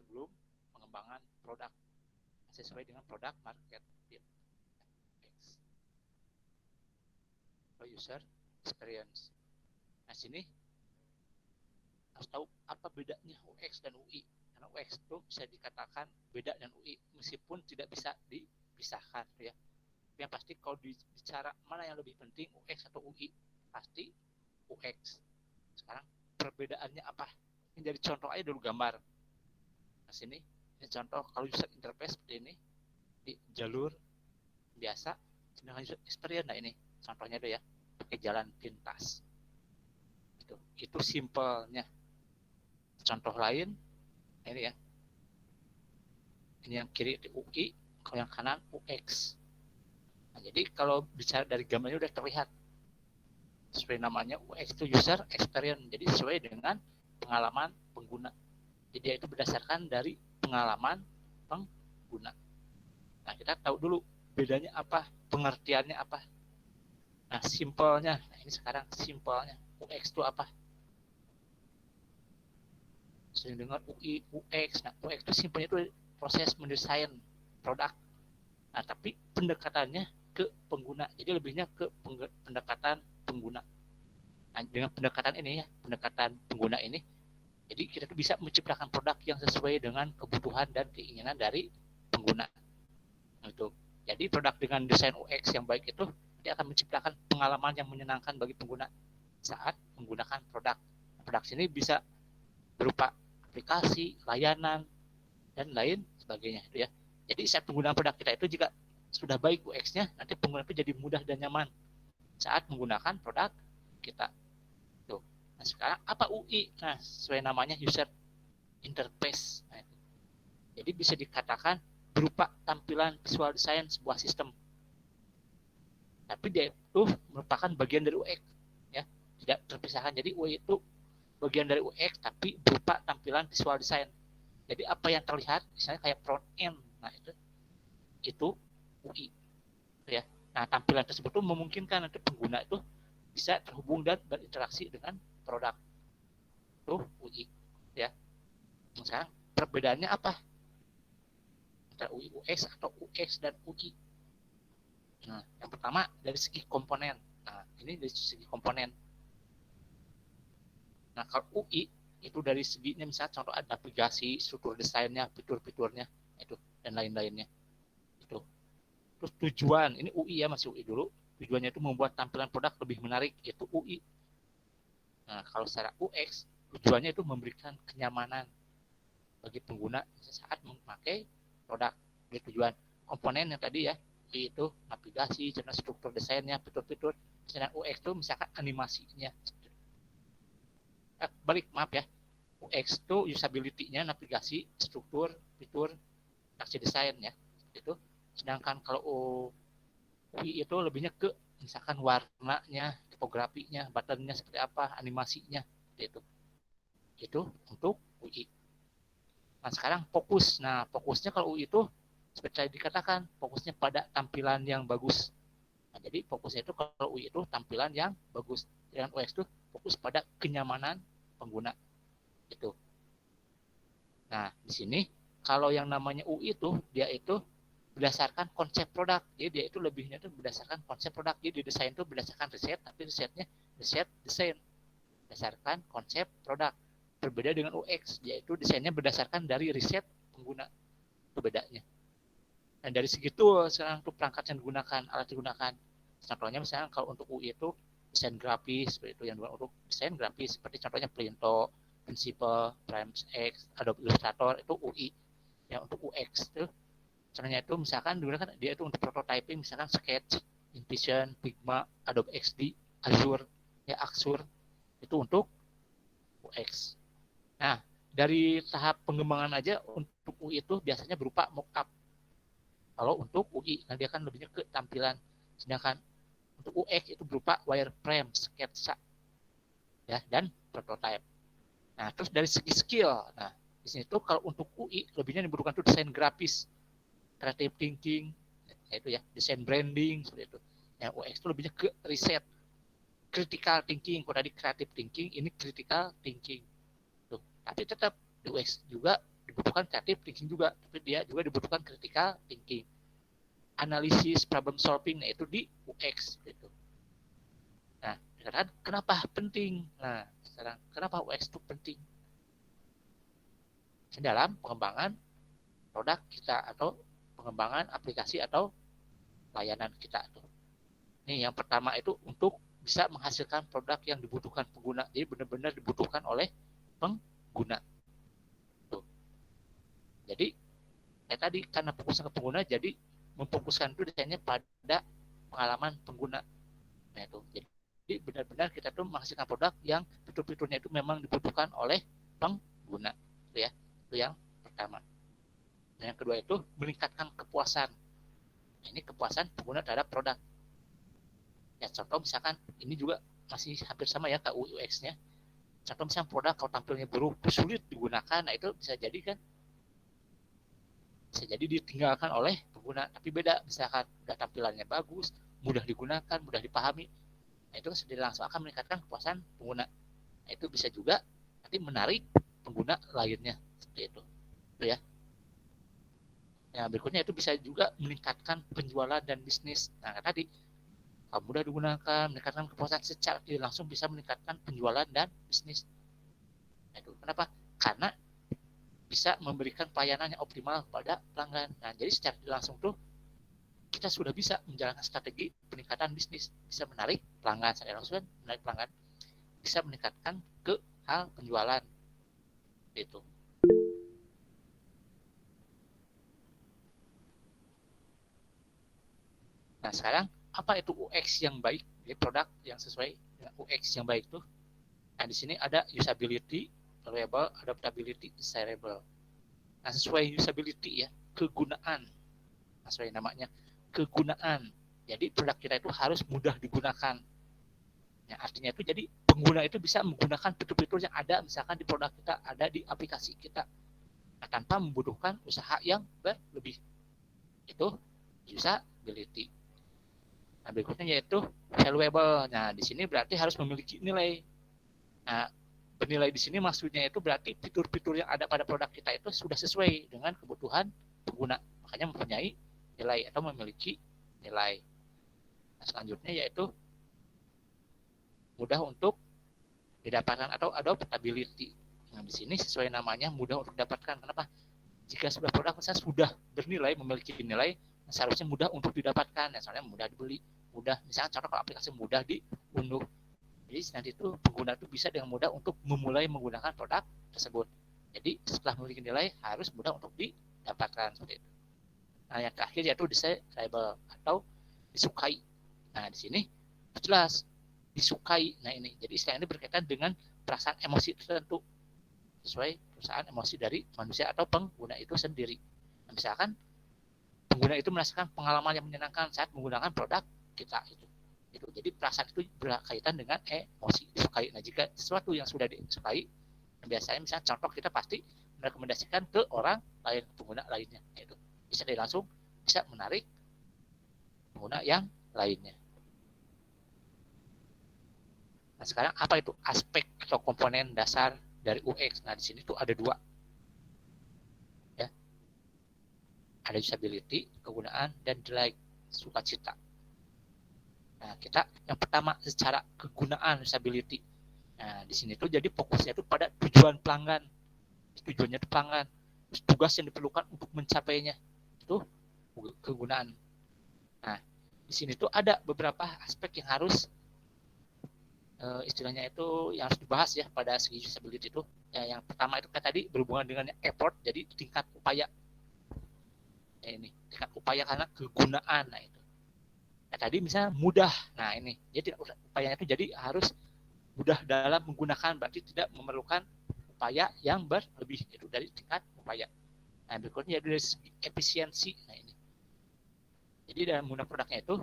sebelum pengembangan produk sesuai dengan produk market fit. User experience. Nah sini harus tahu apa bedanya UX dan UI. Karena UX itu bisa dikatakan beda dan UI meskipun tidak bisa dipisahkan ya. Yang pasti kalau bicara mana yang lebih penting UX atau UI, pasti UX. Sekarang perbedaannya apa? Ini jadi contoh aja dulu gambar. Nah sini ini contoh kalau user interface seperti ini di jalur biasa sedangkan user experience. Nah ini contohnya tuh ya pakai jalan pintas. Itu simpelnya. Contoh lain ini ya. Ini yang kiri di UI, kalau yang kanan UX. Nah, jadi kalau bicara dari gambarnya udah terlihat sesuai namanya UX itu user experience. Jadi sesuai dengan pengalaman pengguna. Jadi dia itu berdasarkan dari pengalaman pengguna. Nah, kita tahu dulu bedanya apa, pengertiannya apa. Nah, simpelnya. Nah, ini sekarang simpelnya. UX itu apa? Sering dengar UI, UX. Nah, UX itu simpelnya itu proses mendesain produk. Nah, tapi pendekatannya ke pengguna. Jadi lebihnya ke pendekatan pengguna. Nah, dengan pendekatan ini ya, pendekatan pengguna ini, jadi kita tuh bisa menciptakan produk yang sesuai dengan kebutuhan dan keinginan dari pengguna. Gitu. Jadi produk dengan desain UX yang baik itu dia akan menciptakan pengalaman yang menyenangkan bagi pengguna saat menggunakan produk. Produk ini bisa berupa aplikasi, layanan, dan lain sebagainya. Gitu ya. Jadi saat penggunaan produk kita itu jika sudah baik UX-nya, nanti pengguna itu jadi mudah dan nyaman saat menggunakan produk kita. Tuh. Nah sekarang apa UI? Nah sesuai namanya user interface. Nah, jadi bisa dikatakan berupa tampilan visual design sebuah sistem. Tapi dia itu merupakan bagian dari UX, ya tidak terpisahkan. Jadi UI itu bagian dari UX tapi berupa tampilan visual design. Jadi apa yang terlihat, misalnya kayak front end, nah itu UI, ya. Nah tampilan tersebut tuh memungkinkan nanti pengguna itu bisa terhubung dan berinteraksi dengan produk itu UI, ya. Nah, sekarang perbedaannya apa antara UI UX atau UX dan UI? Nah, yang pertama dari segi komponen. Nah, ini dari segi komponen. Nah, kalau UI itu dari segi misalnya contoh ada aplikasi, struktur desainnya, fitur-fiturnya, itu dan lain-lainnya. Itu. Terus tujuan, ini UI ya, masih UI dulu. Tujuannya itu membuat tampilan produk lebih menarik, itu UI. Nah, kalau secara UX, tujuannya itu memberikan kenyamanan bagi pengguna saat memakai produk. Ini tujuan komponen yang tadi ya, itu navigasi, struktur desainnya, fitur-fitur. Sedangkan UX itu misalkan animasinya. Maaf ya, UX itu usability-nya, navigasi, struktur, fitur, aksi desain ya. Itu. Sedangkan kalau UI itu lebihnya ke misalkan warnanya, tipografinya, buttonnya seperti apa, animasinya, itu. Itu untuk UI. Nah sekarang fokus. Nah fokusnya kalau UI itu seperti dikatakan fokusnya pada tampilan yang bagus. Nah, jadi fokusnya itu kalau UI itu tampilan yang bagus. Dengan UX itu fokus pada kenyamanan pengguna. Itu. Nah di sini kalau yang namanya UI itu dia itu berdasarkan konsep produk. Jadi dia itu lebihnya itu berdasarkan konsep produk. Jadi desain itu berdasarkan riset, tapi risetnya riset desain berdasarkan konsep produk. Berbeda dengan UX, yaitu desainnya berdasarkan dari riset pengguna. Itu bedanya. Dan dari segitu sekarang tuh perangkat yang digunakan, alat digunakan. Contohnya misalnya kalau untuk UI itu desain grafis, seperti itu yang untuk desain grafis seperti contohnya Plinto, Principle, PrimeX, Adobe Illustrator itu UI. Yang untuk UX itu caranya itu misalkan digunakan dia itu untuk prototyping misalkan Sketch, InVision, Figma, Adobe XD, Azure, ya Axure itu untuk UX. Nah, dari tahap pengembangan aja untuk UI itu biasanya berupa mockup. Kalau untuk UI, nah dia kan lebihnya ke tampilan. Sedangkan untuk UX itu berupa wireframe, sketsa, ya dan prototype. Nah, terus dari segi skill, nah di sini tuh kalau untuk UI lebihnya dibutuhkan tuh desain grafis, creative thinking, yaitu ya desain branding seperti itu. Yang UX itu lebihnya ke riset, critical thinking. Kalau tadi creative thinking, ini critical thinking. Tuh. Tapi tetap di UX juga dibutuhkan creative thinking juga, tapi dia juga dibutuhkan critical thinking, analisis, problem solving, nah itu di UX gitu. Nah, sekarang kenapa penting? Nah, sekarang kenapa UX itu penting? Dalam pengembangan produk kita atau pengembangan aplikasi atau layanan kita tuh. Ini yang pertama itu untuk bisa menghasilkan produk yang dibutuhkan pengguna. Jadi benar-benar dibutuhkan oleh pengguna. Tuh. Jadi tadi karena fokusnya ke pengguna, jadi memfokuskan itu desainnya pada pengalaman pengguna. Nah itu. Jadi benar-benar kita tuh menghasilkan produk yang fitur-fiturnya itu memang dibutuhkan oleh pengguna. Itu ya. Itu yang pertama. Dan yang kedua itu meningkatkan kepuasan. Nah, ini kepuasan pengguna terhadap produk. Ya contoh misalkan ini juga masih hampir sama ya UX-nya. Contoh misalkan produk kalau tampilnya buruk, sulit digunakan, nah itu bisa jadi kan bisa jadi ditinggalkan oleh pengguna. Tapi beda misalkan udah tampilannya bagus, mudah digunakan, mudah dipahami, nah itu sudah langsung akan meningkatkan kepuasan pengguna. Nah itu bisa juga nanti menarik pengguna lainnya seperti itu ya. Nah berikutnya itu bisa juga meningkatkan penjualan dan bisnis. Nah tadi mudah digunakan, meningkatkan kepuasan secara tidak langsung bisa meningkatkan penjualan dan bisnis. Nah, itu kenapa? Karena bisa memberikan pelayanan yang optimal kepada pelanggan. Nah, jadi secara tidak langsung tuh kita sudah bisa menjalankan strategi peningkatan bisnis, bisa menarik pelanggan, secara langsung menarik pelanggan, bisa meningkatkan ke hal penjualan. Itu. Nah, sekarang apa itu UX yang baik? Jadi produk yang sesuai dengan UX yang baik tuh. Nah, di sini ada usability, reliable, adaptability, desirable. Nah, sesuai usability ya, kegunaan. Nah, sesuai namanya, kegunaan. Jadi produk kita itu harus mudah digunakan. Ya, artinya itu jadi pengguna itu bisa menggunakan fitur-fitur yang ada misalkan di produk kita, ada di aplikasi kita. Nah, tanpa membutuhkan usaha yang berlebih. Itu usability. Nah, berikutnya yaitu valuable. Nah, di sini berarti harus memiliki nilai. Nah, bernilai di sini maksudnya itu berarti fitur-fitur yang ada pada produk kita itu sudah sesuai dengan kebutuhan pengguna. Makanya mempunyai nilai atau memiliki nilai. Nah, selanjutnya yaitu mudah untuk didapatkan atau adaptability. Nah, di sini sesuai namanya mudah untuk didapatkan. Kenapa? Jika sudah produk misalnya sudah bernilai, memiliki nilai, seharusnya mudah untuk didapatkan. Ya, soalnya mudah dibeli, mudah misalnya contoh kalau aplikasi mudah diunduh. Jadi nanti itu pengguna itu bisa dengan mudah untuk memulai menggunakan produk tersebut. Jadi setelah memiliki nilai harus mudah untuk didapatkan seperti itu. Nah yang terakhir yaitu desirable atau disukai. Nah di sini jelas disukai. Nah ini jadi istilah ini berkaitan dengan perasaan emosi tertentu sesuai perasaan emosi dari manusia atau pengguna itu sendiri. Nah, misalkan pengguna itu merasakan pengalaman yang menyenangkan saat menggunakan produk kita itu. Jadi perasaan itu berkaitan dengan emosi disukai. Nah jika sesuatu yang sudah disukai, biasanya misalnya contoh kita pasti merekomendasikan ke orang lain, pengguna lainnya. Itu bisa langsung bisa menarik pengguna yang lainnya. Nah sekarang apa itu aspek atau komponen dasar dari UX? Nah di sini tuh ada dua, ya, ada usability, kegunaan, dan delight, sukacita. Nah kita yang pertama secara kegunaan usability. Nah di sini tuh jadi fokusnya itu pada tujuan pelanggan, tujuannya itu pelanggan, tugas yang diperlukan untuk mencapainya itu kegunaan. Nah di sini tuh ada beberapa aspek yang harus istilahnya itu yang harus dibahas ya pada segi usability itu. Ya, yang pertama itu kan tadi berhubungan dengan effort, jadi tingkat upaya. Ini tingkat upaya karena kegunaan. Nah itu. Nah, tadi misalnya mudah. Nah ini jadi upayanya itu jadi harus mudah dalam menggunakan, berarti tidak memerlukan upaya yang berlebih itu dari tingkat upaya. Nah berikutnya dari segi efisiensi. Nah ini jadi dalam menggunakan produknya itu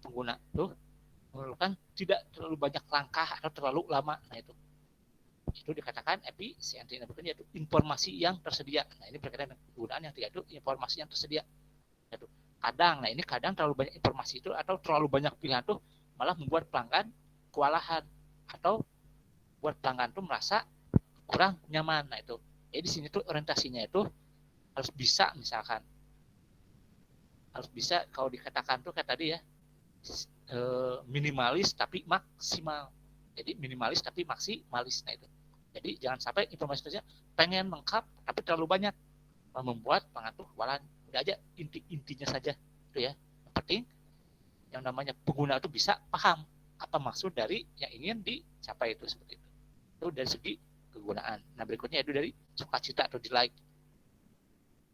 pengguna itu memerlukan tidak terlalu banyak langkah atau terlalu lama. Nah itu dikatakan efisiensi. Nah berikutnya itu informasi yang tersedia. Nah ini berkaitan dengan penggunaan yang tidak itu informasi yang tersedia. Itu kadang, nah ini kadang terlalu banyak informasi itu atau terlalu banyak pilihan tuh malah membuat pelanggan kewalahan atau buat pelanggan tuh merasa kurang nyaman. Nah itu jadi di sini tuh orientasinya itu harus bisa, misalkan harus bisa kalau dikatakan tuh kayak tadi ya, minimalis tapi maksimal. Jadi minimalis tapi maksimalis. Nah itu. Jadi jangan sampai informasinya pengen lengkap tapi terlalu banyak, membuat pengatur kewalan. Udah aja intinya saja itu ya. Yang penting yang namanya pengguna itu bisa paham apa maksud dari yang ingin dicapai itu, seperti itu. Itu dari segi kegunaan. Nah berikutnya itu dari sukacita atau delight.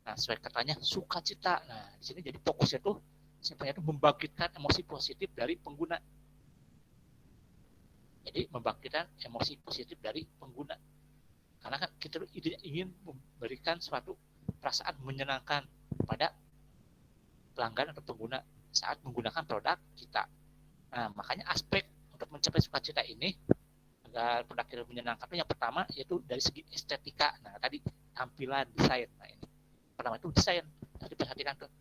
Nah sesuai katanya sukacita. Nah di sini jadi fokusnya tuh simpelnya itu membangkitkan emosi positif dari pengguna. Jadi membangkitkan emosi positif dari pengguna. Karena kan kita ingin memberikan suatu perasaan menyenangkan pada pelanggan atau pengguna saat menggunakan produk kita. Nah, makanya aspek untuk mencapai sukacita ini agar produk kita menyenangkan itu yang pertama yaitu dari segi estetika. Nah, tadi tampilan, desain. Nah, ini pertama itu desain. Harus diperhatikan tuh.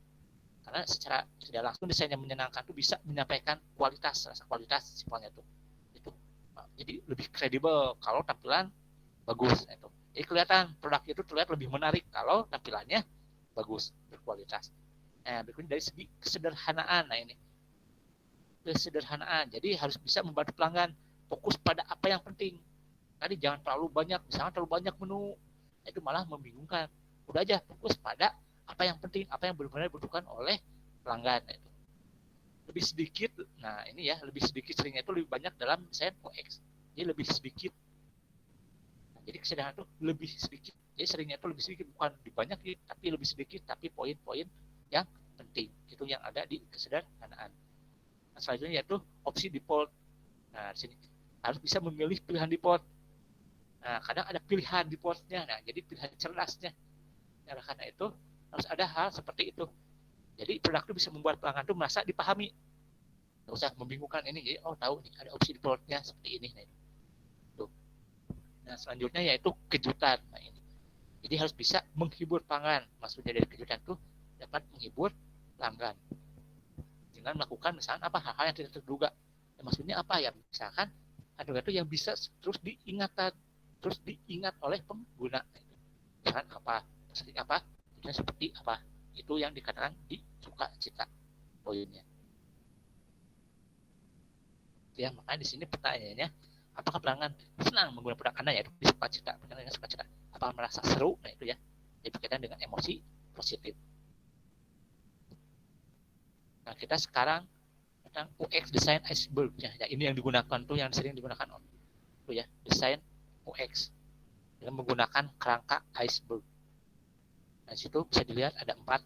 Karena secara tidak langsung desain yang menyenangkan itu bisa menyampaikan kualitas, rasa kualitas simpelnya tuh. Itu. Jadi lebih kredibel kalau tampilan bagus. Nah, itu. Jadi kelihatan produk itu terlihat lebih menarik kalau tampilannya bagus, berkualitas. Nah, berikutnya dari segi kesederhanaan. Nah, ini kesederhanaan. Jadi harus bisa membantu pelanggan fokus pada apa yang penting. Tadi jangan terlalu banyak, misalnya terlalu banyak menu, itu malah membingungkan. Udah aja fokus pada apa yang penting, apa yang benar-benar dibutuhkan oleh pelanggan. Nah, itu. Lebih sedikit, nah ini ya, lebih sedikit seringnya itu lebih banyak dalam desain UX. Jadi lebih sedikit. Nah, jadi kesederhanaan itu lebih sedikit. Jadi seringnya itu lebih sedikit, bukan dibanyak, tapi lebih sedikit, tapi poin-poin yang penting. Itu yang ada di kesederhanaan. Nah, selanjutnya yaitu opsi default. Nah, di sini harus bisa memilih pilihan default. Nah, kadang ada pilihan defaultnya. Nah, jadi pilihan cerdasnya. Nah, karena itu harus ada hal seperti itu. Jadi produk itu bisa membuat pelanggan itu merasa dipahami. Nggak usah membingungkan ini. Jadi, oh tahu nih ada opsi defaultnya seperti ini. Nah, itu. Nah, selanjutnya yaitu kejutan. Nah, ini. Jadi harus bisa menghibur pelanggan. Maksudnya dari kejutan itu dapat menghibur pelanggan dengan melakukan misalkan apa hal-hal yang tidak terduga. Ya, maksudnya apa ya? Misalkan ada itu yang bisa terus diingat oleh pengguna. Misalkan apa? Seperti apa? Seperti apa? Itu yang dikatakan di sukacita poinnya. Ya, makanya di sini pertanyaannya, apakah pelanggan senang menggunakan produk Anda, yaitu di sukacita, berkaitan dengan sukacita. Apakah merasa seru? Nah itu ya, berkaitan dengan emosi positif. Nah kita sekarang tentang UX design iceberg ya, ini yang digunakan tuh yang sering digunakan tuh ya, desain UX dengan menggunakan kerangka iceberg. Nah situ bisa dilihat ada 4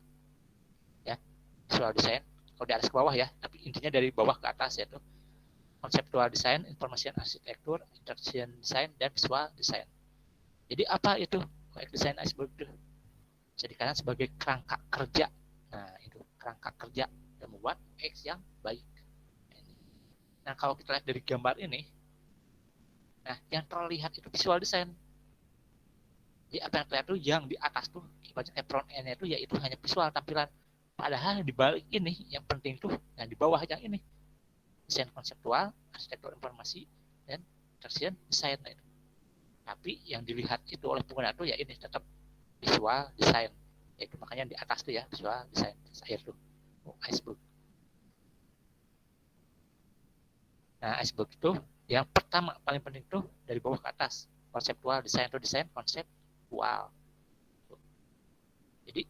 ya, visual design. Kalau di atas ke bawah ya, tapi intinya dari bawah ke atas yaitu conceptual design, information architecture, interaction design, dan visual design. Jadi apa itu UX design iceberg itu? Bisa dikatakan sebagai kerangka kerja. Nah itu kerangka kerja yang membuat UX yang baik. Nah kalau kita lihat dari gambar ini, nah yang terlihat itu visual design. Jadi apa yang terlihat itu yang di atas tuh ibaratnya front end-nya itu yaitu hanya visual tampilan. Padahal di balik ini yang penting tuh yang di bawah yang ini desain konseptual, arsitektur informasi, dan interaction design. Nah, itu. Tapi yang dilihat itu oleh pengguna itu ya ini tetap visual design. Yaitu makanya di atas tuh ya visual design air tuh iceberg. Nah iceberg itu yang pertama paling penting tuh dari bawah ke atas konseptual design atau desain konseptual. Jadi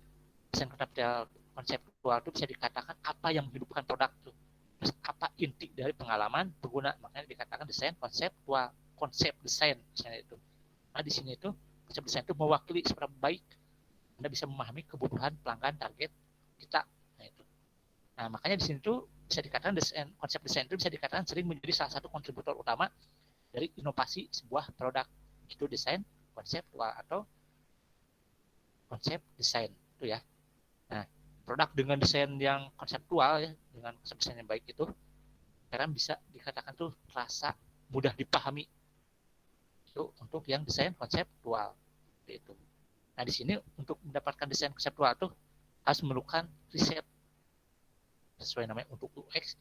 desain konseptual itu bisa dikatakan apa yang menghidupkan produk itu. Terus apa inti dari pengalaman pengguna, makanya dikatakan desain konseptual, konsep desain misalnya itu. Nah di sini itu konsep desain itu mewakili seberapa baik Anda bisa memahami kebutuhan pelanggan target kita. Nah itu. Nah makanya di sini tuh bisa dikatakan desain, konsep desain itu bisa dikatakan sering menjadi salah satu kontributor utama dari inovasi sebuah produk. Itu desain konseptual atau konsep desain itu ya. Nah produk dengan desain yang konseptual ya, dengan konsep desain yang baik itu sekarang bisa dikatakan tuh rasa mudah dipahami itu untuk yang desain konseptual itu. Nah di sini untuk mendapatkan desain konseptual itu harus memerlukan riset sesuai namanya untuk UX,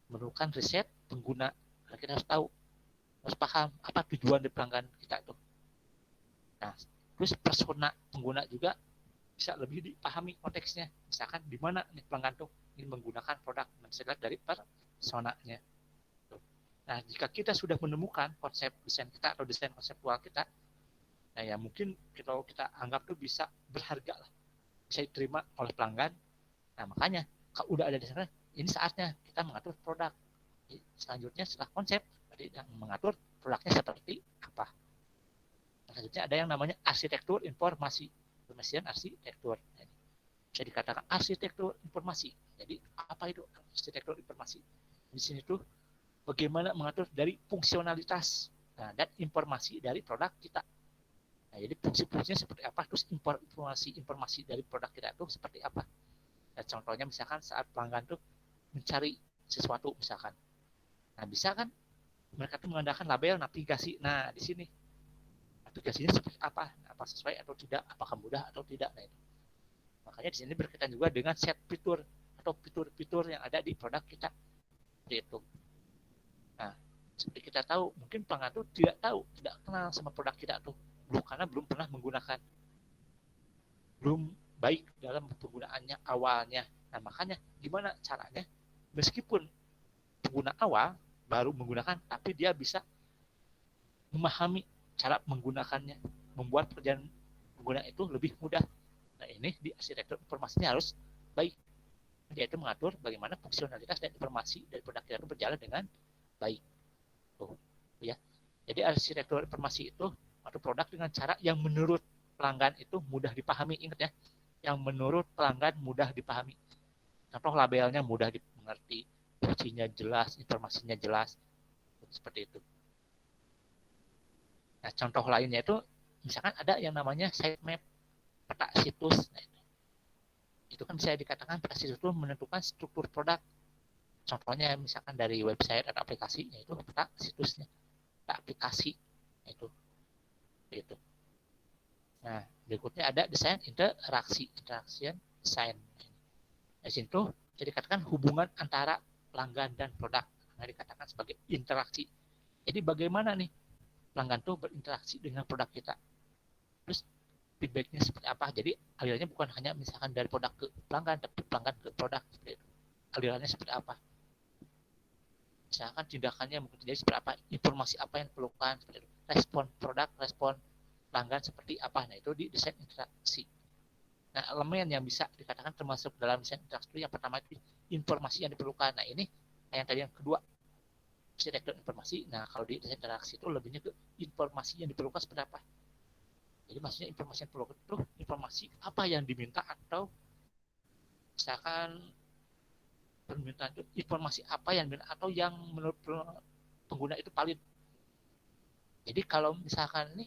memerlukan riset pengguna. Nah, kita harus tahu, harus paham apa tujuan dari pelanggan kita itu. Nah terus persona pengguna juga bisa lebih dipahami konteksnya. Misalkan di mana nih pelanggan tuh ingin menggunakan produk, bisa dilihat dari personanya. Nah, jika kita sudah menemukan konsep desain kita atau desain konseptual kita, nah ya mungkin kalau kita anggap tuh bisa berharga lah, bisa diterima oleh pelanggan. Nah, makanya kalau udah ada desainnya, ini saatnya kita mengatur produk. Selanjutnya setelah konsep, tadi yang mengatur produknya seperti apa. Selanjutnya ada yang namanya arsitektur informasi, information arsitektur. Bisa dikatakan arsitektur informasi. Jadi apa itu arsitektur informasi? Di sini tuh bagaimana mengatur dari fungsionalitas dan informasi dari produk kita. Nah, jadi fungsi-fungsinya seperti apa, terus informasi dari produk kita itu seperti apa. Nah, contohnya misalkan saat pelanggan tuh mencari sesuatu misalkan. Nah, bisa kan mereka tuh mengandalkan label navigasi. Nah, di sini navigasinya seperti apa? Apa sesuai atau tidak? Apakah mudah atau tidak? Nah, itu. Makanya di sini berkaitan juga dengan set fitur atau fitur-fitur yang ada di produk kita. Seperti itu. Nah, seperti kita tahu, mungkin pelanggan tuh tidak tahu, tidak kenal sama produk kita tuh, karena belum pernah menggunakan, belum baik dalam penggunaannya awalnya. Nah, makanya gimana caranya, meskipun pengguna awal baru menggunakan, tapi dia bisa memahami cara menggunakannya, membuat pekerjaan pengguna itu lebih mudah. Nah, ini di arsitektur informasinya harus baik. Dia itu mengatur bagaimana fungsionalitas dan informasi dari produk kita itu berjalan dengan baik. Tuh, ya. Jadi arsitektur informasi itu atau produk dengan cara yang menurut pelanggan itu mudah dipahami. Ingat ya, yang menurut pelanggan mudah dipahami. Contoh labelnya mudah dimengerti, fungsinya jelas, informasinya jelas, seperti itu. Nah, contoh lainnya itu misalkan ada yang namanya sitemap, peta situs. Nah, itu kan bisa dikatakan peta situs itu menentukan struktur produk. Contohnya misalkan dari website atau aplikasinya itu peta situsnya, peta aplikasi itu. Itu. Nah, berikutnya ada desain interaksi, interaction design. Di situ jadi dikatakan hubungan antara pelanggan dan produk. Nah, dikatakan sebagai interaksi. Jadi bagaimana nih pelanggan tuh berinteraksi dengan produk kita. Terus feedbacknya seperti apa. Jadi alirannya bukan hanya misalkan dari produk ke pelanggan, tapi pelanggan ke produk. Seperti itu. Alirannya seperti apa. Misalkan tindakannya mungkin jadi seperti apa, informasi apa yang diperlukan, seperti itu. Respon produk, respon pelanggan seperti apa. Nah, itu di desain interaksi. Nah, elemen yang bisa dikatakan termasuk dalam desain interaksi itu yang pertama itu informasi yang diperlukan. Nah, ini yang tadi yang kedua, arsitektur informasi. Nah, kalau di desain interaksi itu lebihnya ke informasi yang diperlukan seperti apa. Jadi maksudnya informasi yang diperlukan itu informasi apa yang diminta atau misalkan permintaan itu informasi apa yang diminta atau yang menurut pengguna itu valid. Jadi kalau misalkan ini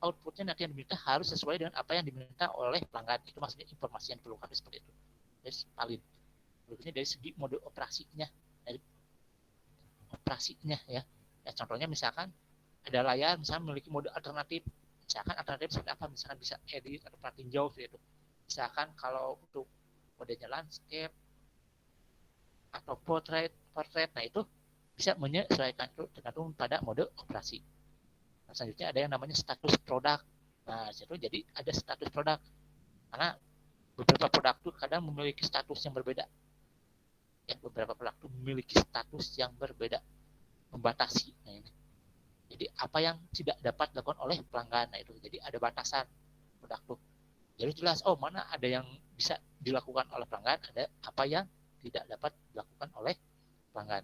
outputnya nanti yang diminta harus sesuai dengan apa yang diminta oleh pelanggan. Itu maksudnya informasi yang diperlukan seperti itu. Jadi valid. Berikutnya dari segi mode operasinya, dari operasinya ya. Ya contohnya misalkan ada layar misalkan memiliki mode alternatif. Misalkan alternatif seperti apa? Misalkan bisa edit atau perhatiin jauh seperti itu. Misalkan kalau untuk modenya landscape atau portrait, nah itu bisa menyesuaikan itu tergantung pada mode operasi. Nah, selanjutnya ada yang namanya status produk. Nah, situ jadi ada status produk. Karena beberapa produk itu kadang memiliki status yang berbeda. Ya, beberapa produk itu memiliki status yang berbeda, membatasi. Nah, ini. Jadi apa yang tidak dapat dilakukan oleh pelanggan. Nah, itu. Jadi ada batasan produk itu. Jadi jelas, oh mana ada yang bisa dilakukan oleh pelanggan, ada apa yang tidak dapat dilakukan oleh pelanggan.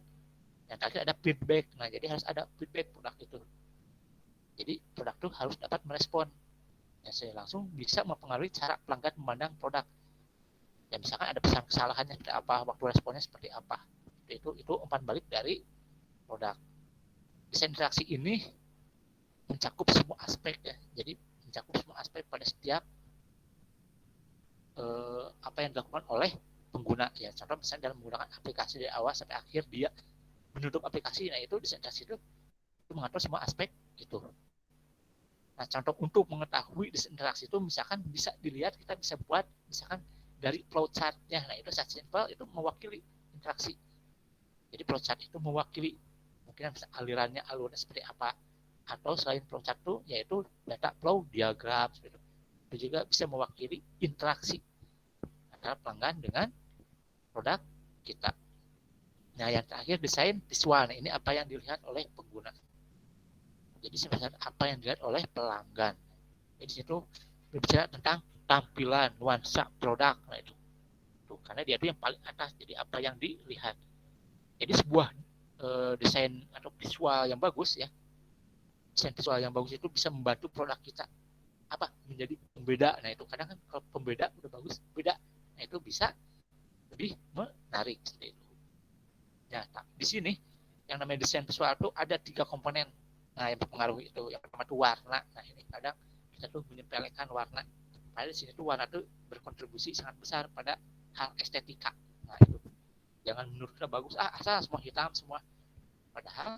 Yang terakhir ada feedback. Nah, jadi harus ada feedback produk itu. Jadi produk itu harus dapat merespon. Ya, saya langsung bisa mempengaruhi cara pelanggan memandang produk. Ya misalkan ada pesan kesalahannya seperti apa, waktu responnya seperti apa. Itu umpan balik dari produk. Desain interaksi ini mencakup semua aspek ya. Jadi mencakup semua aspek pada setiap apa yang dilakukan oleh pengguna ya. Contoh misalnya dalam menggunakan aplikasi dari awal sampai akhir dia menutup aplikasi, nah itu desain interaksi itu mengatur semua aspek itu. Nah, contoh untuk mengetahui desain interaksi itu misalkan bisa dilihat, kita bisa buat misalkan dari flowchart-nya. Nah, itu secara simple itu mewakili interaksi. Jadi flowchart itu mewakili mungkin alirannya, alurnya seperti apa. Atau selain flowchart itu yaitu data flow diagram seperti itu. itu juga bisa mewakili interaksi antara pelanggan dengan produk kita. Nah, yang terakhir desain visual. Nah, ini apa yang dilihat oleh pengguna. Jadi sebenarnya apa yang dilihat oleh pelanggan. Jadi situ berbicara tentang tampilan, nuansa produk. Nah, itu. Tuh, karena dia itu yang paling atas. Jadi apa yang dilihat. Jadi sebuah desain atau visual yang bagus ya. Desain visual yang bagus itu bisa membantu produk kita apa menjadi pembeda. Nah, itu kadang kan kalau pembeda udah bagus, beda. Nah, itu bisa lebih menarik seperti itu. Ya, di sini yang namanya desain visual itu ada 3 komponen. Nah, yang mempengaruhi itu yang pertama itu warna. Nah, ini kadang kita tuh menyepelekan warna. Padahal di sini tuh warna tuh berkontribusi sangat besar pada hal estetika. Nah, itu jangan menurut kita bagus, asal semua hitam semua. Padahal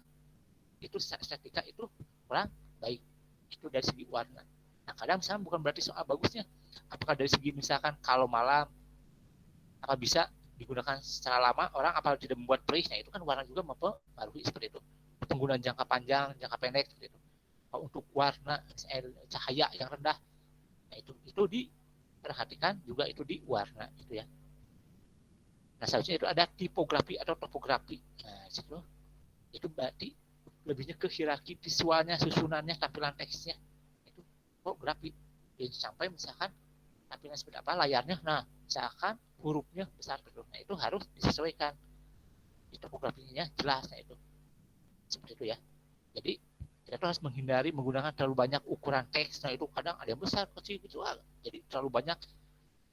itu estetika itu kurang baik. Itu dari segi warna. Nah, kadang misalnya bukan berarti soal bagusnya. Apakah dari segi misalkan kalau malam apa bisa digunakan secara lama, orang apalagi tidak membuat perih. Nah, itu kan warna juga mempengaruhi seperti itu. Penggunaan jangka panjang, jangka pendek seperti itu. Kalau untuk warna cahaya yang rendah, nah itu diperhatikan juga itu di warna itu ya. Nah, seharusnya itu ada tipografi atau topografi. Nah, itu berarti lebihnya ke hierarki visualnya, susunannya, tampilan teksnya. Itu topografi. Jadi sampai misalkan tampilan seperti apa layarnya, nah misalkan hurufnya besar betul, nah itu harus disesuaikan, topografinya jelas, nah itu seperti itu ya. Jadi kita tuh harus menghindari menggunakan terlalu banyak ukuran teks. Nah, itu kadang ada yang besar kecil gitu, jadi terlalu banyak.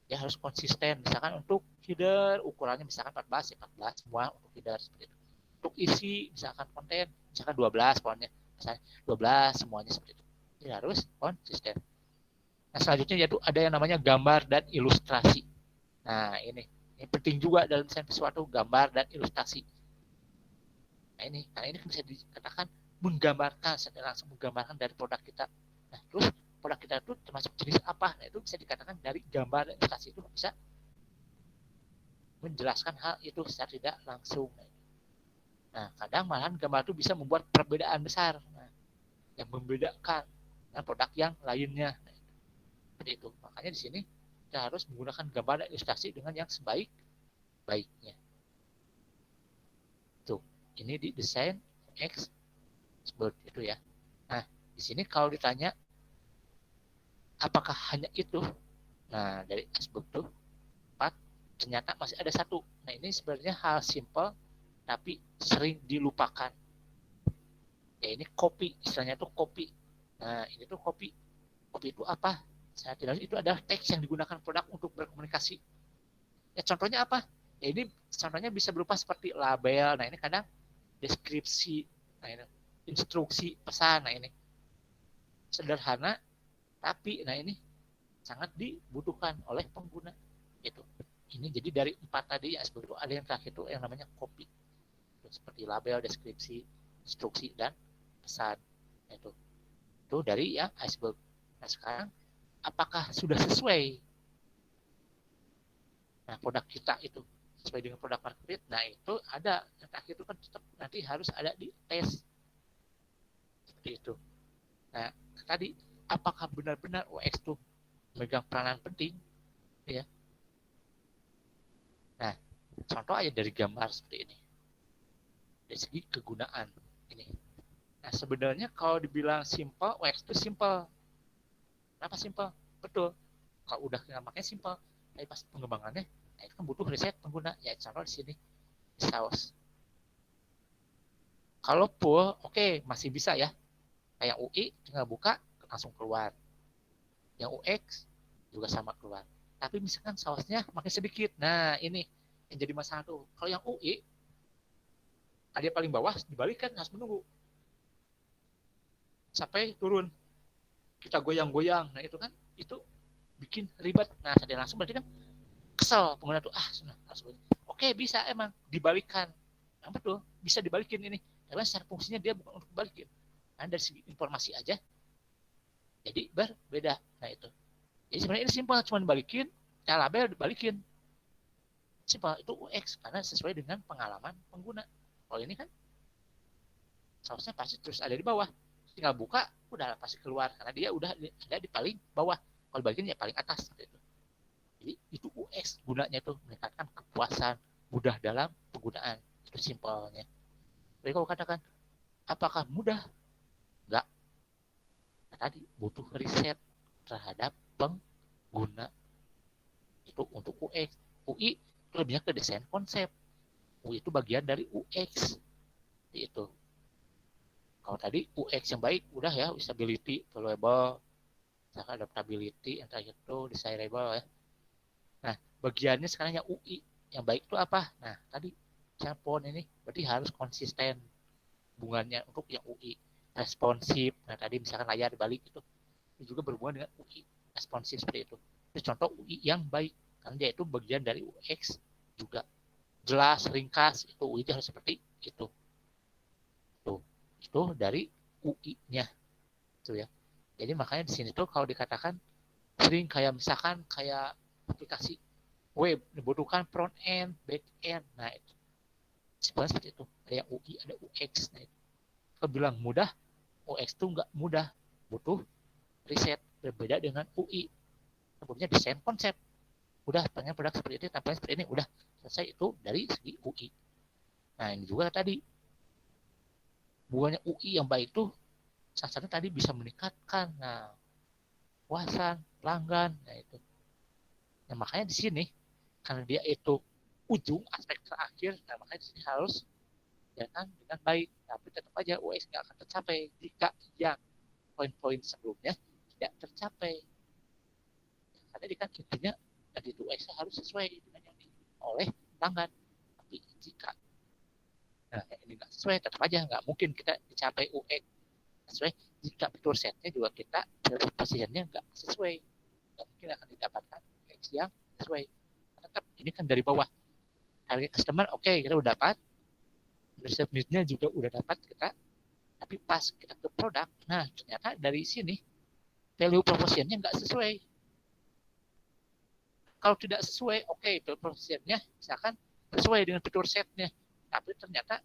Ya harus konsisten, misalkan untuk header ukurannya misalkan 14 ya 14 semua untuk header seperti itu. Untuk isi misalkan konten misalkan 12 pokoknya misalnya 12 semuanya seperti itu. Jadi harus konsisten. Nah, selanjutnya yaitu ada yang namanya gambar dan ilustrasi. Nah, ini penting juga dalam desain visual itu gambar dan ilustrasi. Nah, karena ini bisa dikatakan menggambarkan, secara langsung menggambarkan dari produk kita. Nah, terus produk kita itu termasuk jenis apa? Nah, itu bisa dikatakan dari gambar dan ilustrasi itu bisa menjelaskan hal itu secara tidak langsung. Nah, kadang malahan gambar itu bisa membuat perbedaan besar. Nah, yang membedakan dengan produk yang lainnya. Nah, seperti itu. Makanya di sini kita harus menggunakan gambar dan ilustrasi dengan yang sebaik-baiknya. Tuh, ini di desain expert itu ya. Nah, di sini kalau ditanya apakah hanya itu? Nah, dari expert tuh 4 ternyata masih ada satu. Nah, ini sebenarnya hal simple tapi sering dilupakan. Ya, ini copy, istilahnya tuh copy. Nah, ini tuh copy. Copy itu apa? Saya tidak, itu adalah teks yang digunakan produk untuk berkomunikasi. Ya, contohnya apa? Ya, ini contohnya bisa berupa seperti label. Nah, ini kadang deskripsi. Nah, ini instruksi pesan. Nah, ini sederhana tapi nah ini sangat dibutuhkan oleh pengguna itu. Ini jadi dari 4 tadi ya sebelum itu ada yang terakhir itu yang namanya copy. Seperti label, deskripsi, instruksi dan pesan. Itu dari yang iceberg. Nah, sekarang apakah sudah sesuai nah produk kita itu sesuai dengan produk market fit? Nah, itu ada yang terakhir itu kan tetap nanti harus ada di tes seperti itu. Nah, tadi apakah benar-benar UX itu memegang peranan penting ya. Nah, contoh aja dari gambar seperti ini. Dari segi kegunaan ini. Nah, sebenarnya kalau dibilang simple, UX itu simple. Kenapa simple? Betul. Kalau udah makanya simple, tapi pas pengembangannya, nah itu kan butuh riset pengguna. Ya, contoh di sini, saus. Kalau full, oke, masih bisa ya. Kayak UI, tinggal buka, langsung keluar. Yang UX, juga sama keluar. Tapi misalkan sausnya makin sedikit. Nah, ini yang jadi masalah tuh. Kalau yang UI, ada yang paling bawah, dibalikan, harus menunggu. Sampai turun. Kita goyang-goyang. Nah, itu kan, itu bikin ribet. Nah, saya langsung berarti kan kesel pengguna tuh, harus oke, bisa emang dibalikan. Nah, betul, bisa dibalikin ini. Karena secara fungsinya dia bukan untuk balikin. Nah, dari segi informasi aja, jadi berbeda. Nah, itu. Jadi sebenarnya ini simpel, cuma dibalikin, cara label dibalikin. Simpel, itu UX, karena sesuai dengan pengalaman pengguna. Kalau ini kan, sausnya pasti terus ada di bawah. Tinggal buka, udah pasti keluar. Karena dia udah ada di paling bawah. Kalau bagian ya paling atas gitu. Jadi itu UX gunanya tuh meningkatkan kepuasan, mudah dalam penggunaan. Itu simpelnya. Jadi kalau katakan apakah mudah? Enggak. Tadi butuh riset terhadap pengguna. Itu untuk UX. UI itu lebihnya ke desain konsep. UI itu bagian dari UX. Itu. Kalau tadi UX yang baik udah ya, usability, valuable, adaptability, yang terakhir itu desirable ya. Nah, bagiannya sekarang yang UI. Yang baik itu apa? Nah, tadi Capon ini berarti harus konsisten hubungannya untuk yang UI. Responsif. Nah, tadi misalkan layar dibalik itu juga berhubungan dengan UI. Responsif seperti itu. Itu contoh UI yang baik. Karena dia itu bagian dari UX juga. Jelas, ringkas, itu UI harus seperti itu. Tuh, itu dari UI-nya. Itu ya. Jadi makanya di sini tuh kalau dikatakan sering kayak misalkan kayak aplikasi web dibutuhkan front end, back end. Nah, itu sebenarnya seperti itu. Ada yang UI, ada UX. Nah, itu. Kalau bilang mudah, UX itu nggak mudah. Butuh riset. Berbeda dengan UI. Sebelumnya desain konsep. Udah, pengen produk seperti ini, tampilnya seperti ini. Udah, selesai itu dari segi UI. Nah, ini juga tadi. Bukannya UI yang baik itu, salah satu tadi bisa meningkatkan. Nah, puasan, pelanggan. Nah, itu. Nah, makanya di sini, karena dia itu ujung aspek terakhir, nah makanya di sini harus jalan dengan baik. Tapi tetap aja UX nggak akan tercapai jika yang poin-poin sebelumnya tidak tercapai. Karena di kan intinya tadi itu UX harus sesuai dengan yang diinginkan oleh pelanggan. Tapi jika nah ini nggak sesuai, tetap aja nggak mungkin kita dicapai UX sesuai jika fitur setnya juga kita posisinya nggak sesuai. Nggak mungkin akan didapatkan UX yang sesuai. Tetap ini kan dari bawah. Target customer oke, kita udah dapat, resep nya juga udah dapat kita, tapi pas kita ke produk, nah ternyata dari sini value propositionnya nggak sesuai. Kalau tidak sesuai, oke, value propositionnya misalkan sesuai dengan fitur setnya, tapi ternyata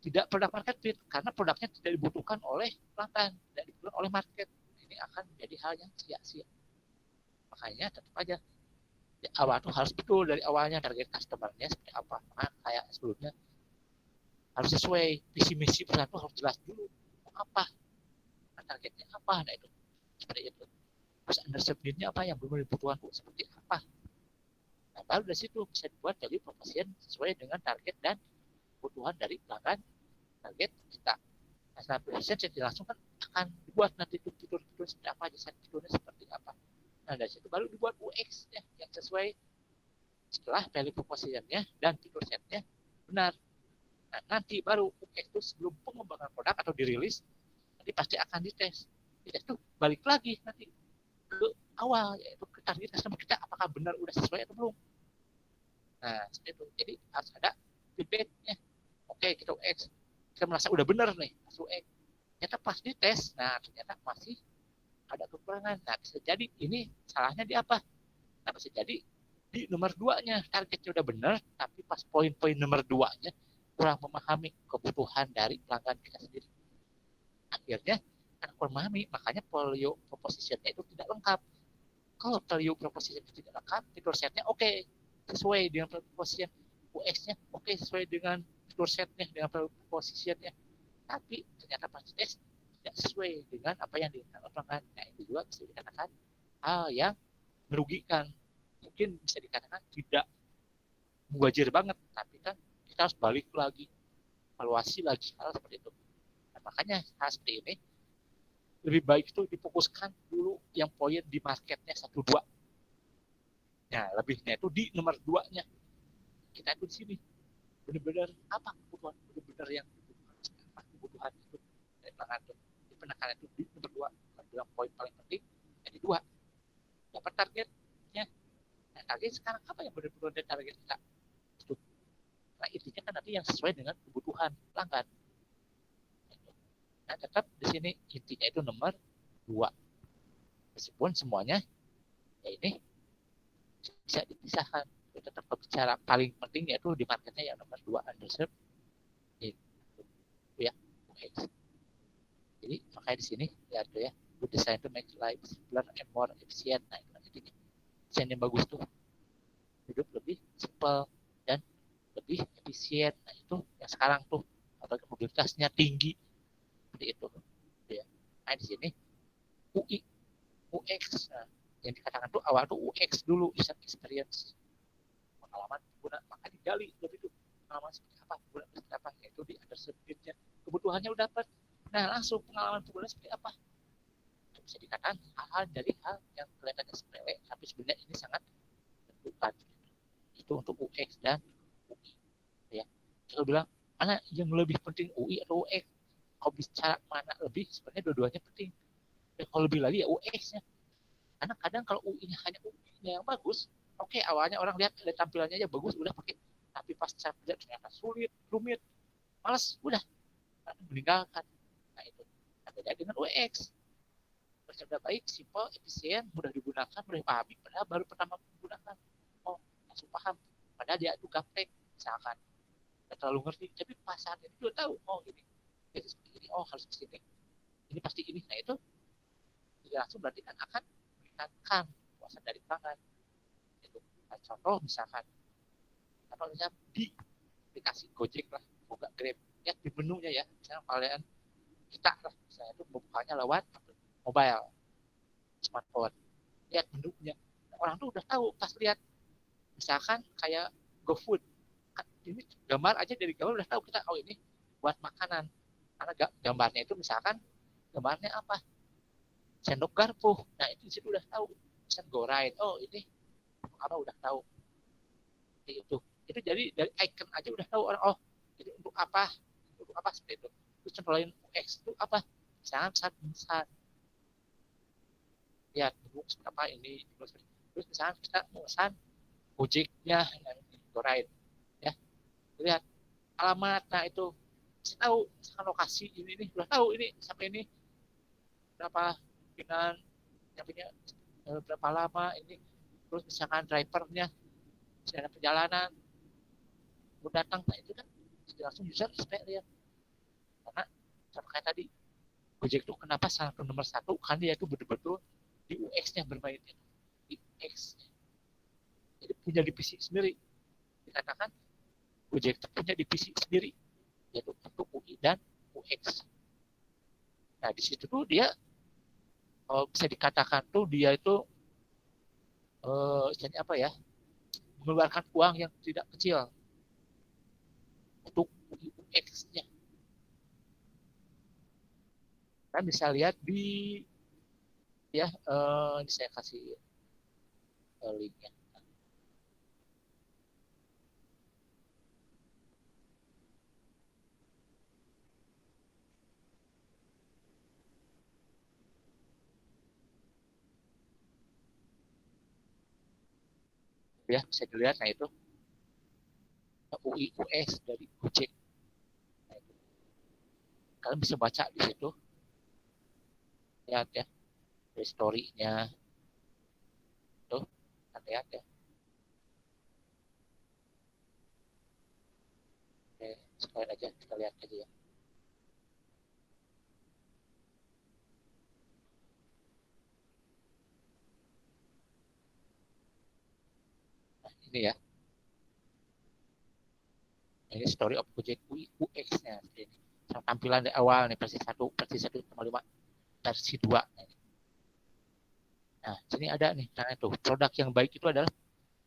tidak produk market fit karena produknya tidak dibutuhkan oleh pelanggan, tidak dibutuhkan oleh market. Ini akan menjadi hal yang sia-sia. Makanya tetap aja di awal tuh harus betul dari awalnya target customer-nya seperti apa. Nah, kayak sebelumnya harus sesuai visi misi perusahaan itu harus jelas dulu apa targetnya apa. Nah itu seperti itu. Terus underserved need-nya apa yang belum dibutuhkan seperti apa. Nah baru dari situ bisa dibuat jadi proposition sesuai dengan target dan kebutuhan dari pelanggan target kita. Nah setelah proposition jadi langsung kan akan dibuat nanti fitur-fitur seperti apa, desain fiturnya seperti apa. Nah dari situ baru dibuat UX-nya yang sesuai setelah value proposition-nya dan fitur set-nya benar. Nah, nanti baru UX itu sebelum pengembangan produk atau dirilis, nanti pasti akan dites. Dites itu balik lagi nanti ke awal, yaitu ke target customer kita apakah benar udah sesuai atau belum. Nah, seperti itu. Jadi harus ada feedback-nya. Oke, kita UX. Kita merasa udah benar nih, pas UX. Ternyata pas dites, nah ternyata masih ada kekurangan. Nah, bisa jadi ini salahnya di apa? Nah, bisa jadi di nomor 2-nya targetnya udah benar, tapi pas poin-poin nomor 2-nya kurang memahami kebutuhan dari pelanggan kita sendiri. Akhirnya karena kurang memahami, makanya value proposition-nya itu tidak lengkap. Kalau value proposition itu tidak lengkap, fitur setnya oke, sesuai dengan proposition. UX-nya oke, sesuai dengan fitur setnya, dengan proposition-nya. Tapi ternyata pas tes tidak sesuai dengan apa yang diinginkan oleh pelanggan. Nah, itu juga bisa dikatakan hal yang merugikan. Mungkin bisa dikatakan tidak mubazir banget, tapi kan kita harus balik lagi, evaluasi lagi hal seperti itu. Nah, makanya hal seperti ini lebih baik itu difokuskan dulu yang poin di marketnya 1-2. Nah, lebihnya itu di nomor 2-nya. Kita itu di sini. Benar-benar apa kebutuhan, benar-benar yang dibutuhkan. Apa kebutuhan itu dari pelanggan itu. Di penekanan itu di nomor 2. Bilang poin paling penting, jadi 2. Dapat targetnya. Nah, target sekarang apa yang benar-benar dari target kita? Itu. Nah, intinya kan nanti yang sesuai dengan kebutuhan pelanggan. Nah, tetap di sini intinya itu nomor 2. Meskipun semuanya ya ini bisa dipisahkan. Tetap bicara paling penting yaitu di marketnya yang nomor 2 underserved itu ya. Jadi makanya di sini ya tuh ya good design to make life simpler and more efficient. Nah, itu desain yang bagus tuh hidup lebih simple dan lebih efisien. Nah, itu yang sekarang tuh apalagi mobilitasnya tinggi seperti itu. Ya. Nah, di sini UI, UX. Nah, yang dikatakan tuh awal tuh UX dulu, user experience. Pengalaman pengguna, maka digali lebih tuh pengalaman seperti apa, pengguna seperti apa, yaitu di under subject-nya. Kebutuhannya udah dapat. Nah, langsung pengalaman pengguna seperti apa. Bisa dikatakan hal-hal dari hal yang kelihatannya sepele, tapi sebenarnya ini sangat menentukan. Itu untuk UX dan UI. Ya. Kalau bilang, mana yang lebih penting UI atau UX? Kalau bicara mana lebih, sebenarnya dua-duanya penting. Dan kalau lebih lagi ya UX-nya. Karena kadang kalau UI-nya hanya UI-nya yang bagus, oke, awalnya orang lihat tampilannya aja bagus, udah pakai. Tapi pas cara kerja ternyata sulit, rumit, males, udah meninggalkan. Nah itu. Nah, beda dengan UX. Bercerita baik, simple, efisien, mudah digunakan, mudah dipahami, padahal baru pertama menggunakan. Oh, langsung paham. Padahal dia itu gaptek, misalkan. Nggak terlalu ngerti, tapi pasar itu juga tahu, oh ini, jadi seperti ini, oh harus ke sini. Ini pasti ini. Nah itu, tidak langsung berarti kan akan meningkatkan puasan dari pelanggan. Itu. Nah, contoh misalkan, atau misalnya di aplikasi Gojek lah, buka Grab, ya di menunya ya, misalnya kalian kita lah, misalnya itu membukanya lewat mobile, smartphone, lihat menunya. Nah, orang tuh udah tahu pas lihat, misalkan kayak GoFood, ini gambar aja dari gambar udah tahu kita, oh ini buat makanan. Karena gambarnya itu misalkan gambarnya apa? Sendok garpu. Nah itu situ udah tahu. Misalkan gorain, oh ini apa udah tahu. Itu jadi dari icon aja udah tahu orang, oh ini untuk apa seperti itu. Terus contoh lain UX itu apa? Misalkan saat memesan, lihat seperti apa ini. Terus misalkan kita memesan Gojeknya, gorain, ya lihat alamat, nah itu saya tahu misalkan lokasi ini udah tahu ini sampai ini berapa dengan nyampainya berapa lama ini, terus misalkan drivernya sedang perjalanan mau datang, nah itu kan langsung user experience. Karena sama kayak tadi Gojek itu kenapa sangat nomor satu, karena dia itu betul-betul di UX-nya bermainnya, di UX, jadi punya divisi sendiri. Dikatakan Gojek itu punya divisi sendiri, yaitu untuk UI dan UX. Nah di situ tuh dia bisa dikatakan tuh dia itu jadi apa ya, mengeluarkan uang yang tidak kecil untuk UX-nya. Kan bisa lihat di ya saya kasih linknya. Ya bisa dilihat, nah itu UI US dari Gojek. Nah, itu. Kalian bisa baca di situ, lihat ya dari story-nya tuh, lihat ya. Oke, sekalian aja kita lihat aja ya. Nah, ini ya, ini story of Gojek UI UX-nya. Ini tampilan dari awal nih, versi 1, versi 1,5, versi 2. Nah, sini ada nih, karena itu produk yang baik itu adalah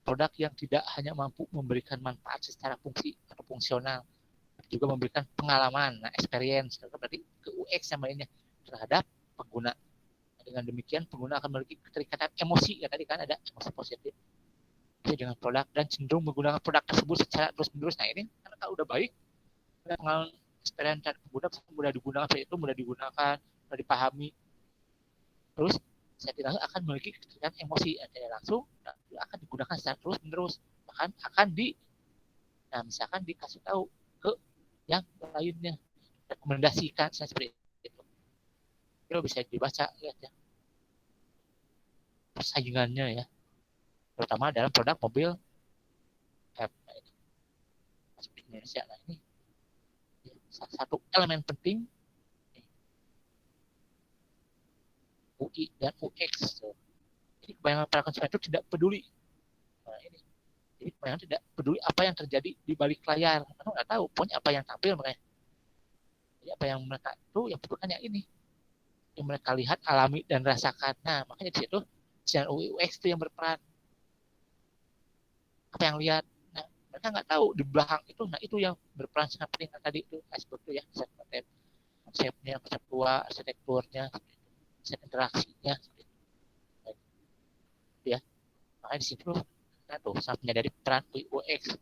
produk yang tidak hanya mampu memberikan manfaat secara fungsi atau fungsional, juga memberikan pengalaman, nah, experience, berarti ke UX yang lainnya terhadap pengguna. Dengan demikian pengguna akan memiliki keterikatan emosi, ya tadi kan ada emosi positif dengan produk dan cenderung menggunakan produk tersebut secara terus menerus. Nah ini karena kalau udah baik, pengalaman experience pengguna mudah digunakan, itu mudah digunakan, mudah dipahami, terus saya tidak akan memiliki keterikatan emosi, tidak langsung akan digunakan secara terus menerus, bahkan akan nah misalkan dikasih tahu ke yang lainnya, rekomendasikan seperti itu. Itu bisa dibaca, lihat ya persaingannya ya, terutama dalam produk mobil app. Nah, ini masuk di Indonesia. Nah ini salah satu elemen penting UI dan UX. Jadi kebanyakan para konsumen itu tidak peduli. Nah, ini. Jadi kebanyakan tidak peduli apa yang terjadi di balik layar. Mereka nggak tahu, pokoknya apa yang tampil makanya. Jadi apa yang mereka itu yang bukannya ini, yang mereka lihat, alami dan rasakan. Nah, makanya di situ desain UI UX itu yang berperan. Apa yang lihat, nah, mereka nggak tahu di belakang itu. Nah, itu yang berperan sangat penting tadi itu aspek itu ya, desain konten, konsepnya, konseptual, arsitekturnya, desain interaksinya, ya. Makanya di situ nah tuh sangat menyadari peran UI UX.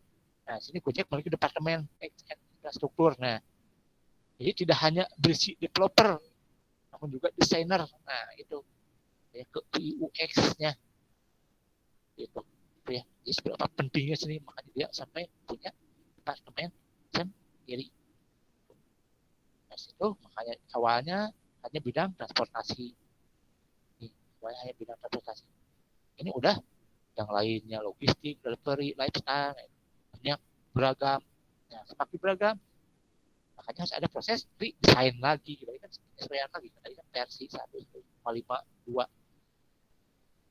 Nah, sini Gojek memiliki departemen infrastruktur. Nah, jadi tidak hanya berisi developer, namun juga desainer. Nah, itu ya, ke UX-nya gitu. Itu ya. Jadi seberapa pentingnya sini, makanya dia sampai punya departemen sendiri. Nah, itu makanya awalnya hanya bidang transportasi. Awalnya hanya bidang transportasi. Ini udah yang lainnya logistik, delivery, lifestyle, banyak beragam. Nah, semakin beragam, makanya harus ada proses redesign lagi. Tadi kan penyesuaian lagi. Tadi kan versi 1.5.2.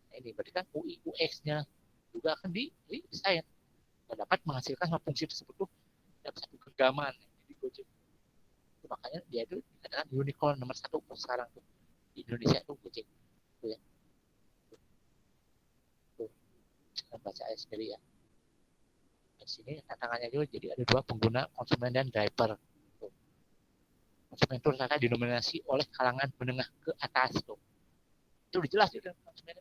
Nah, ini berarti kan UI UX-nya juga akan redesign dan dapat menghasilkan fungsi tersebut tuh dalam satu genggaman. Jadi Gojek itu makanya dia itu dikatakan unicorn nomor satu sekarang tuh di Indonesia itu Gojek. Tuh ya. Tuh. Kita baca aja sendiri ya. Di sini tantangannya juga jadi ada dua, pengguna, konsumen dan driver. Tuh. Konsumen itu ternyata didominasi oleh kalangan menengah ke atas tuh. Itu udah jelas itu konsumen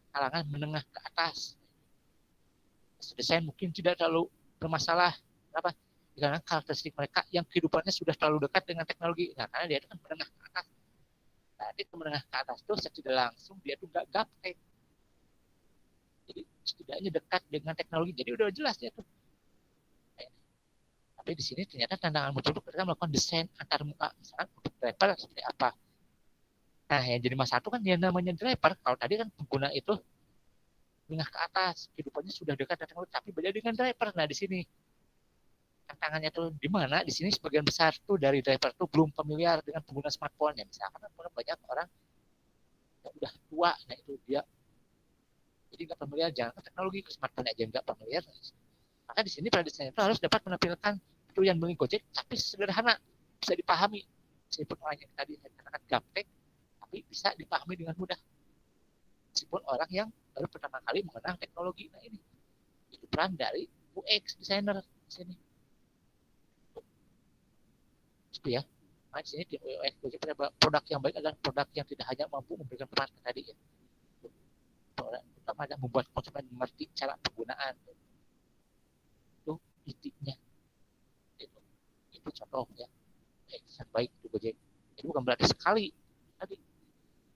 kalangan menengah ke atas. Desain mungkin tidak terlalu bermasalah. Kenapa? Karena karakteristik mereka yang kehidupannya sudah terlalu dekat dengan teknologi. Nah, karena dia itu kan menengah ke atas. Nah, dia ke menengah ke atas tuh secara langsung dia tuh gak gaptek. Jadi setidaknya dekat dengan teknologi. Jadi udah jelas ya tuh. Tapi di sini ternyata tantangan muncul itu kita melakukan desain antar muka. Misalkan untuk driver seperti apa. Nah, yang jadi masalah itu kan yang namanya driver. Kalau tadi kan pengguna itu menengah ke atas, kehidupannya sudah dekat dengan teknologi, tapi beda dengan driver. Nah, di sini tantangannya tuh di mana? Di sini sebagian besar tuh dari driver tuh belum familiar dengan pengguna smartphone ya. Misalkan banyak orang yang udah tua, nah itu dia jadi nggak familiar, jangan teknologi, ke smartphone aja nggak familiar. Maka di sini pada desainer itu harus dapat menampilkan itu yang beli Gojek tapi sederhana, bisa dipahami. Meskipun orang yang tadi saya katakan gaptek, tapi bisa dipahami dengan mudah. Meskipun orang yang baru pertama kali mengenal teknologi. Nah, ini itu peran dari UX designer di sini. Itu ya. Nah, di sini di UX Gojek produk yang baik adalah produk yang tidak hanya mampu memberikan peran tadi ya. Pertama adalah membuat konsumen mengerti cara penggunaan. Itu intinya. Itu contoh ya. Yang baik itu Gojek. Itu bukan berarti sekali tadi.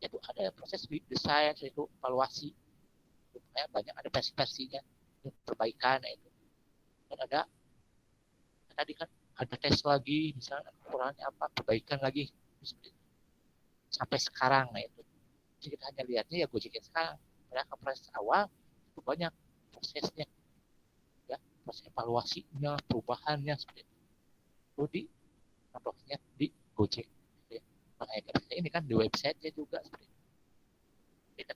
Itu ada proses desain, itu evaluasi. Supaya banyak ada versi-versinya, perbaikan itu. Dan ada tadi kan ada tes lagi, misalnya kekurangannya apa, perbaikan lagi. Sampai sekarang, nah itu. Jadi kita hanya lihatnya ya Gojek yang sekarang. Padahal proses awal itu banyak prosesnya, ya proses evaluasinya, perubahannya seperti itu. Itu di contohnya di Gojek. Ya. Makanya ini kan di websitenya juga seperti itu. Jadi,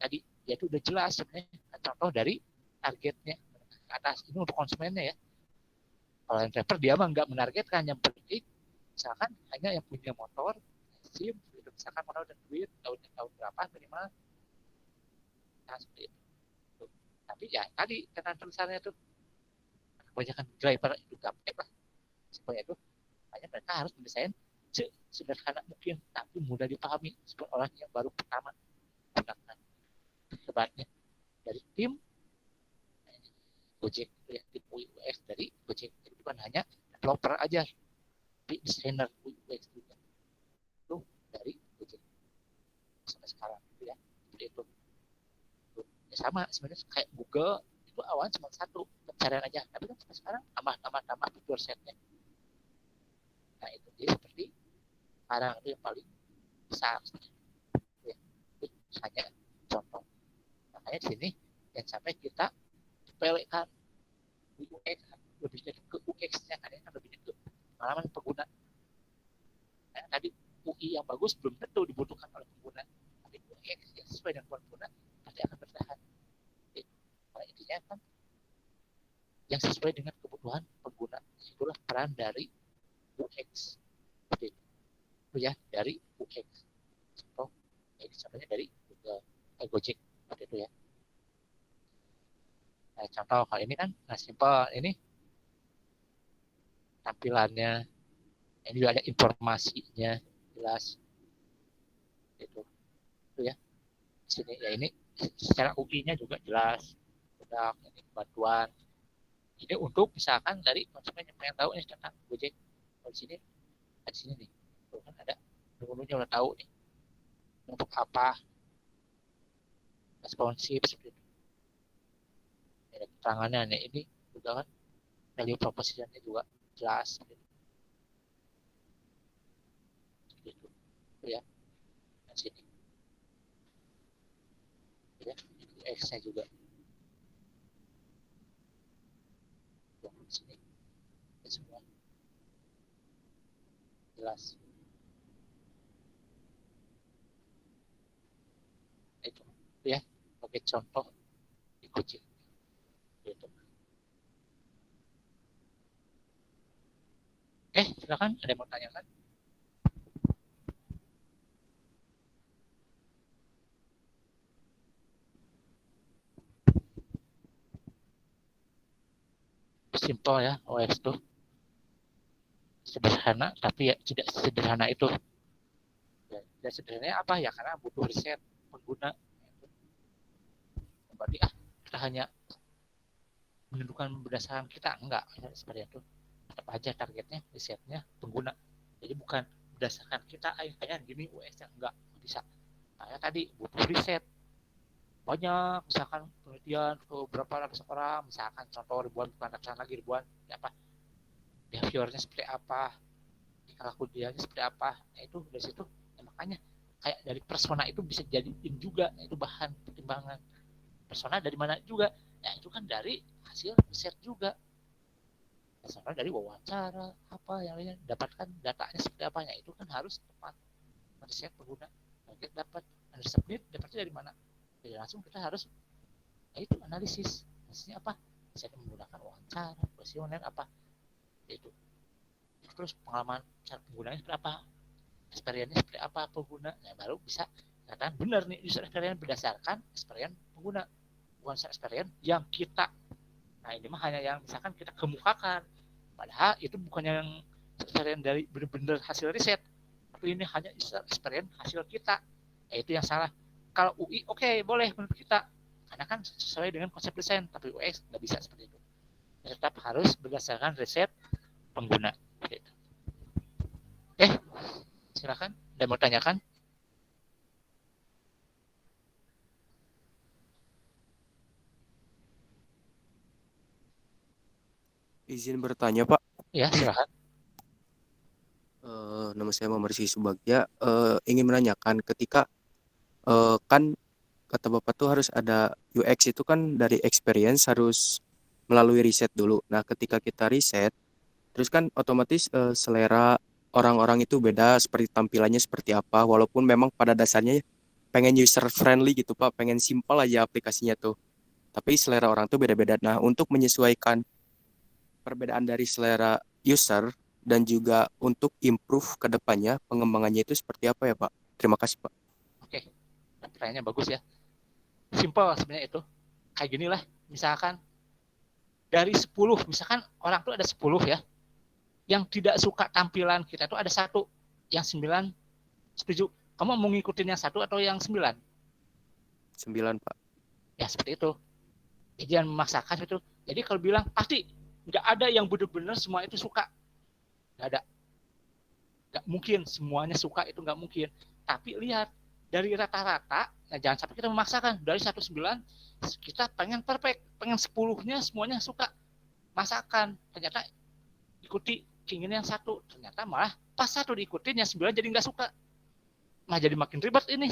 tadi ya itu udah jelas sebenarnya contoh dari targetnya ke atas ini untuk konsumennya ya. Kalau yang driver dia mah nggak menargetkan, yang penting misalkan hanya yang punya motor, SIM, gitu. Misalkan modal dan duit tahun berapa minimal, nah seperti itu. Tuh. Tapi ya tadi karena tulisannya itu kebanyakan driver itu gampang lah, supaya itu hanya mereka harus mendesain sederhana mungkin tapi mudah dipahami seperti orang yang baru pertama menggunakan. Sebatnya dari tim Gojek itu ya, tim UX dari Gojek. Jadi bukan hanya developer aja, tapi desainer UX juga. Itu dari Gojek sampai sekarang gitu ya. Seperti itu. Ya sama sebenarnya kayak Google itu awalnya cuma satu pencarian aja, tapi kan sampai sekarang tambah fitur setnya. Nah itu jadi seperti sekarang itu yang paling besar. Ya, itu hanya contoh. Makanya di sini yang sampai kita sepelekan UX lebih ke UX-nya kan, ya, lebih ke pengalaman pengguna. Nah, tadi UI yang bagus belum tentu dibutuhkan oleh pengguna, tapi UX yang sesuai dengan pengguna pasti akan bertahan. Karena intinya kan yang sesuai dengan kebutuhan pengguna, itulah peran dari UX. Seperti itu ya, dari UX. Contoh, ini contohnya dari Google, Gojek, seperti itu ya. Nah, contoh kali ini kan, nah simple ini tampilannya, ini juga ada informasinya jelas, itu ya. Sini ya ini secara UI-nya juga jelas, udah ini bantuan. Ini untuk misalkan dari konsumen yang pengen tahu nih tentang Gojek, kalau di sini nih, tuh kan ada dulunya udah tahu nih untuk apa, responsif seperti itu. Ada keterangannya nih, ini juga kan value proposition-nya juga jelas gitu. Gitu. Ya, dan sini ya, X-nya juga di sini ya, semua jelas. Itu ya, pakai contoh di Gojek gitu. Silakan, ada yang mau tanyakan? Simple ya, OS tuh sederhana, tapi ya tidak sederhana itu. Ya sederhananya apa ya, karena butuh riset pengguna. Berarti kita hanya menentukan berdasarkan kita, enggak ya, seperti itu. Tetap aja targetnya risetnya pengguna, jadi bukan berdasarkan kita kayak gini US-nya, enggak bisa. Nah, tadi butuh riset banyak, misalkan penelitian ke berapa ratus orang, misalkan contoh ribuan, bukan ratusan lagi, ribuan ya, apa behaviornya seperti apa, perilaku dia seperti apa. Nah itu dari situ ya, makanya kayak dari persona itu bisa jadiin juga, nah, itu bahan pertimbangan. Persona dari mana juga, ya itu kan dari hasil riset juga. Persona dari wawancara apa yang lainnya, dapatkan datanya seperti apanya, itu kan harus tepat riset pengguna. Nah, kita dapat riset ini dapatnya dari mana, jadi langsung kita harus itu analisis. Maksudnya apa, bisa menggunakan wawancara, kuesioner apa itu. Terus pengalaman cara penggunanya seperti apa, experience-nya seperti apa pengguna, nah baru bisa katakan benar nih user experience berdasarkan experience pengguna, bukan user experience yang kita. Nah ini mah hanya yang misalkan kita kemukakan, padahal itu bukan yang experience dari benar-benar hasil riset, tapi ini hanya user experience hasil kita. Itu yang salah. Kalau UI oke, boleh menurut kita, karena kan sesuai dengan konsep desain, tapi UX nggak bisa seperti itu. Tetap harus berdasarkan riset pengguna. Gitu. Silakan, ada mau tanyakan? Izin bertanya, Pak. Ya, silakan. Nama saya Muhammad Rizky Subagja. Ingin menanyakan, ketika kan kata Bapak tuh harus ada UX itu kan dari experience harus melalui riset dulu. Nah, ketika kita riset, terus kan otomatis selera orang-orang itu beda, seperti tampilannya seperti apa. Walaupun memang pada dasarnya pengen user friendly gitu, Pak, pengen simple aja aplikasinya tuh. Tapi selera orang tuh beda-beda. Nah, untuk menyesuaikan perbedaan dari selera user dan juga untuk improve ke depannya, pengembangannya itu seperti apa ya, Pak? Terima kasih, Pak. Oke, pertanyaannya bagus ya. Simple sebenarnya itu. Kayak gini lah, misalkan dari 10, misalkan orang tuh ada 10 ya, yang tidak suka tampilan kita tuh ada satu, yang 9 setuju. Kamu mau ngikutin yang satu atau yang 9? 9, Pak. Ya seperti itu. Jadi jangan memaksakan itu. Jadi kalau bilang pasti nggak ada yang benar-benar semua itu suka, nggak ada. Nggak mungkin semuanya suka, itu nggak mungkin. Tapi lihat dari rata-rata, nah jangan sampai kita memaksakan dari 19 kita pengen perfect, pengen 10-nya semuanya suka masakan, ternyata ikuti keinginan yang satu, ternyata malah pas satu diikutin yang 9 jadi nggak suka, malah jadi makin ribet ini,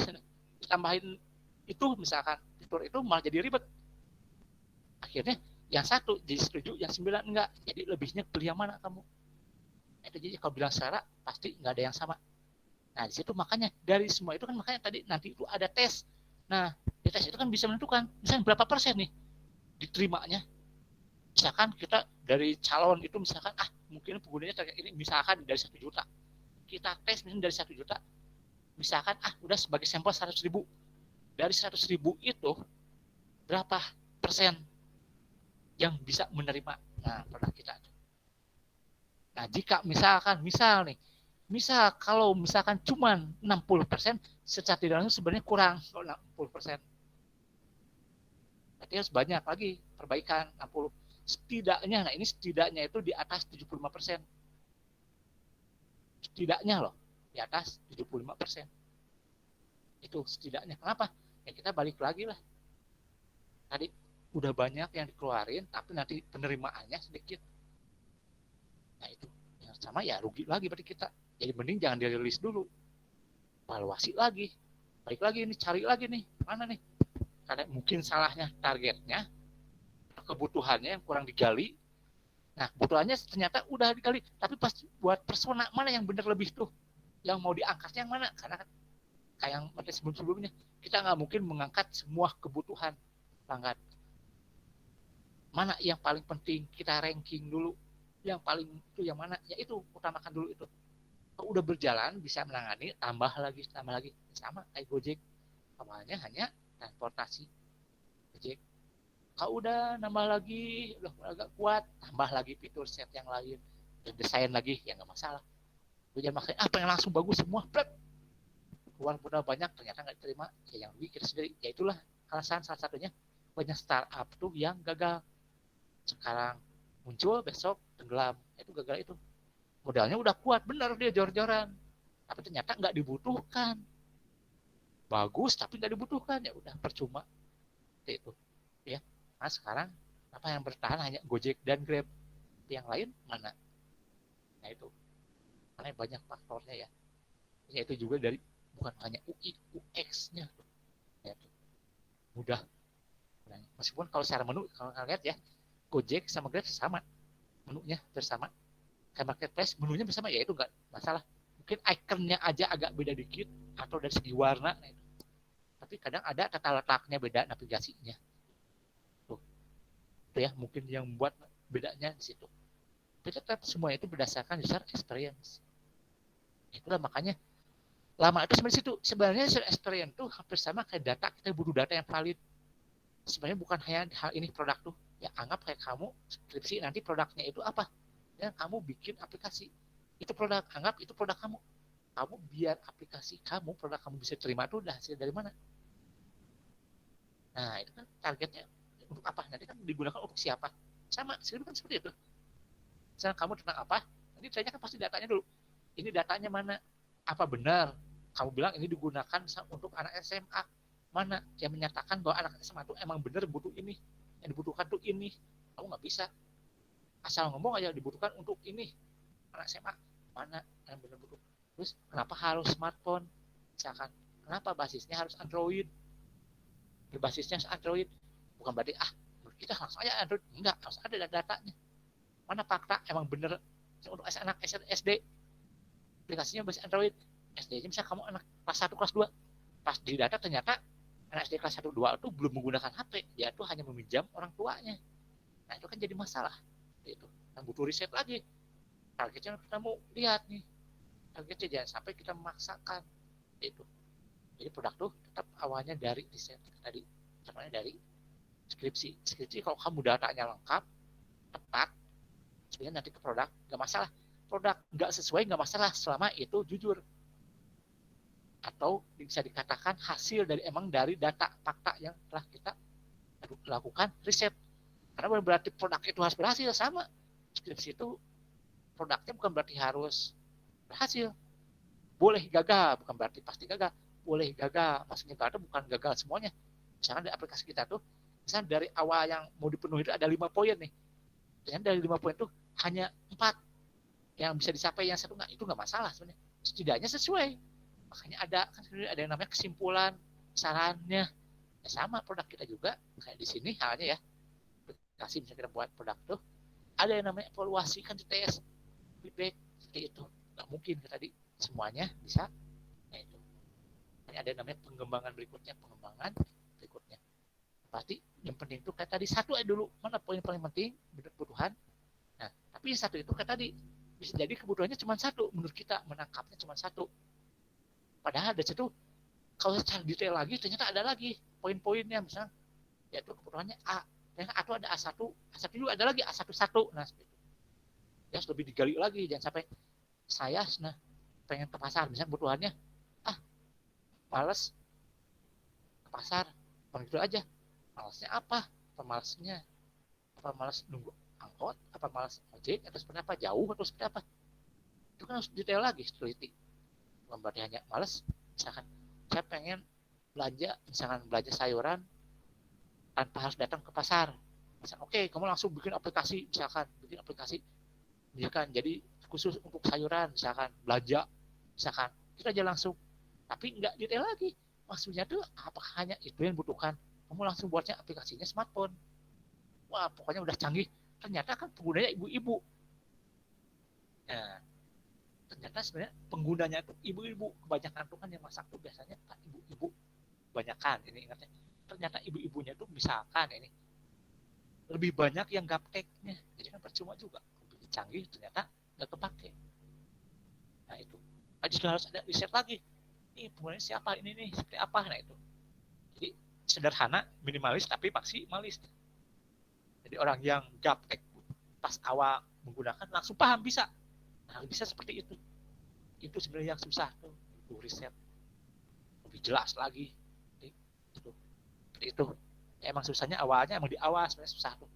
tambahin itu misalkan fitur itu malah jadi ribet, akhirnya yang satu jadi setuju, yang 9 enggak, jadi lebihnya pilih yang mana kamu. Itu jadi kalau bilang secara pasti nggak ada yang sama. Nah, di situ makanya dari semua itu kan makanya tadi nanti itu ada tes. Nah, di tes itu kan bisa menentukan misalnya berapa persen nih diterimanya. Misalkan kita dari calon itu misalkan mungkin penggunanya target ini misalkan dari 1 juta. Kita tes misalnya dari 1 juta. Misalkan udah sebagai sampel 100.000. Dari 100.000 itu berapa persen yang bisa menerima produk kita. Nah, jika misal nih, kalau misalkan cuma 60%, secara tidak langsung sebenarnya kurang kalau 60%. Berarti harus banyak lagi perbaikan 60. Setidaknya, ini setidaknya itu di atas 75%. Setidaknya loh, di atas 75%. Itu setidaknya. Kenapa? Ya kita balik lagi lah. Tadi udah banyak yang dikeluarin, tapi nanti penerimaannya sedikit. Nah itu yang sama ya rugi lagi berarti kita. Jadi mending jangan dirilis dulu, evaluasi lagi, balik lagi nih, cari lagi nih mana nih, karena mungkin salahnya targetnya, kebutuhannya yang kurang digali. Nah kebutuhannya ternyata udah digali, tapi pas buat persona mana yang bener lebih tuh, yang mau diangkatnya yang mana, karena kan kayak yang sebelum-sebelumnya kita nggak mungkin mengangkat semua kebutuhan pelanggan. Mana yang paling penting kita ranking dulu, yang paling itu yang mana, ya itu utamakan dulu itu. Kalau udah berjalan bisa menangani, tambah lagi sama kayak Gojek, awalnya hanya transportasi Gojek. Kalau udah nambah lagi, udah agak kuat, tambah lagi fitur set yang lain dan desain lagi, ya nggak masalah. Jangan maksain yang langsung bagus semua, plep, keluar modal banyak ternyata nggak diterima, ya yang bikin sendiri. Ya itulah alasan salah satunya banyak startup tuh yang gagal. Sekarang muncul, besok tenggelam, itu gagal itu. Modalnya udah kuat, bener dia jor-joran, tapi ternyata nggak dibutuhkan. Bagus tapi nggak dibutuhkan, ya udah percuma. Itu ya. Nah sekarang apa yang bertahan hanya Gojek dan Grab, yang lain mana? Nah itu karena banyak faktornya ya. Ya itu juga dari bukan hanya UI, UX-nya ya, mudah. Nah, meskipun kalau secara menu kalau kalian lihat ya, Gojek sama Grab sama, menunya bersama, kayak marketplace menunya bersama, ya itu nggak masalah. Mungkin ikonnya aja agak beda dikit atau dari segi warna, nah itu. Tapi kadang ada tata letaknya beda, navigasinya tuh, itu ya mungkin yang membuat bedanya di situ. Tapi tetap semua itu berdasarkan user experience. Itulah makanya lama itu sebenarnya situ, sebenarnya user experience tuh hampir sama kayak data, kita butuh data yang valid. Sebenarnya bukan hanya hal ini produk tuh, ya anggap kayak kamu skripsi, nanti produknya itu apa, ya kamu bikin aplikasi, itu produk, anggap itu produk kamu. Kamu biar aplikasi kamu, produk kamu bisa terima tuh udah hasil dari mana. Nah itu kan targetnya untuk apa, nanti kan digunakan untuk siapa, sama skripsi kan seperti itu. Misalnya kamu tentang apa, nanti ditanya kan pasti datanya dulu, ini datanya mana, apa benar kamu bilang ini digunakan untuk anak SMA, mana yang menyatakan bahwa anak SMA itu emang benar butuh ini, yang dibutuhkan tuh ini. Kamu nggak bisa asal ngomong aja dibutuhkan untuk ini anak SMA, mana yang benar butuh. Terus kenapa harus smartphone, misalkan kenapa basisnya harus Android, berbasisnya Android, bukan berarti kita langsung aja Android, enggak, harus ada datanya. Mana fakta emang bener untuk anak SD aplikasinya basis Android, SD-nya misalnya kamu anak kelas 1, kelas 2, pas di data ternyata anak SD kelas 1, 2 itu belum menggunakan HP, dia tuh hanya meminjam orang tuanya. Nah itu kan jadi masalah itu, yang butuh riset lagi. Targetnya kita mau lihat nih, targetnya jangan sampai kita memaksakan itu. Jadi produk tuh tetap awalnya dari riset tadi, awalnya dari skripsi kalau kamu datanya lengkap, tepat, sebenarnya nanti ke produk nggak masalah. Produk nggak sesuai nggak masalah selama itu jujur, atau bisa dikatakan hasil dari emang dari data fakta yang telah kita lakukan riset. Karena bukan berarti produk itu harus berhasil, sama skripsi itu produknya bukan berarti harus berhasil, boleh gagal, bukan berarti pasti gagal, boleh gagal. Maksudnya gagal bukan gagal semuanya. Misalnya di aplikasi kita tuh, misalnya dari awal yang mau dipenuhi itu ada 5 poin nih, dan dari 5 poin itu hanya 4 yang bisa dicapai, yang satu nggak, itu nggak masalah sebenarnya, setidaknya sesuai. Makanya ada kan ada yang namanya kesimpulan, sarannya. Ya sama produk kita juga kayak di sini halnya ya, aplikasi misalnya kita buat produk tuh ada yang namanya evaluasi, kan tes feedback seperti itu. Nggak mungkin tadi semuanya bisa Nanti ada namanya pengembangan berikutnya. Pasti yang penting itu kayak tadi satu aja dulu. Mana poin paling penting kebutuhan. Nah, tapi satu itu kayak tadi bisa jadi kebutuhannya cuma satu. Menurut kita menangkapnya cuma satu. Padahal dari situ kalau secara detail lagi ternyata ada lagi poin-poinnya, misalnya yaitu kebutuhannya A. Ternyata A itu ada A1, A1 itu ada lagi A11. Nah, seperti itu. Ya harus lebih digali lagi, jangan sampai saya pengen ke pasar, misalnya kebutuhannya males ke pasar, begitu aja. Malesnya apa? Malasnya apa, malas nunggu angkot, apa malas ojek, atau seperti apa, jauh atau seperti apa, itu kan harus detail lagi, teliti. Bukan berarti hanya males. Misalkan saya pengen belanja sayuran tanpa harus datang ke pasar. Misalkan, oke, kamu langsung bikin aplikasi, misalkan jadi khusus untuk sayuran, misalkan belanja, misalkan kita aja langsung, tapi nggak detail lagi. Maksudnya tuh apakah hanya itu yang dibutuhkan? Kamu langsung buatnya aplikasinya smartphone. Wah, pokoknya udah canggih. Ternyata kan penggunanya ibu-ibu. Nah, ternyata sebenarnya penggunanya itu ibu-ibu. Kebanyakan tuh kan yang masak tuh biasanya kan ibu-ibu. Kebanyakan ini ingatnya. Ternyata ibu-ibunya tuh misalkan ini lebih banyak yang gapteknya. Jadi kan percuma juga. Lebih canggih ternyata nggak kepake. Nah itu. Jadi sudah harus ada riset lagi. Ini penggunanya siapa? Ini nih seperti apa? Nah itu. Jadi sederhana, minimalis tapi maksimalis. Jadi orang yang gaptek pas awal menggunakan langsung paham bisa. Nah bisa seperti itu. Itu sebenarnya yang susah tuh. Itu riset lebih jelas lagi. Jadi, itu. Seperti itu. Ya, emang susahnya awalnya emang di awal sebenarnya susah tuh.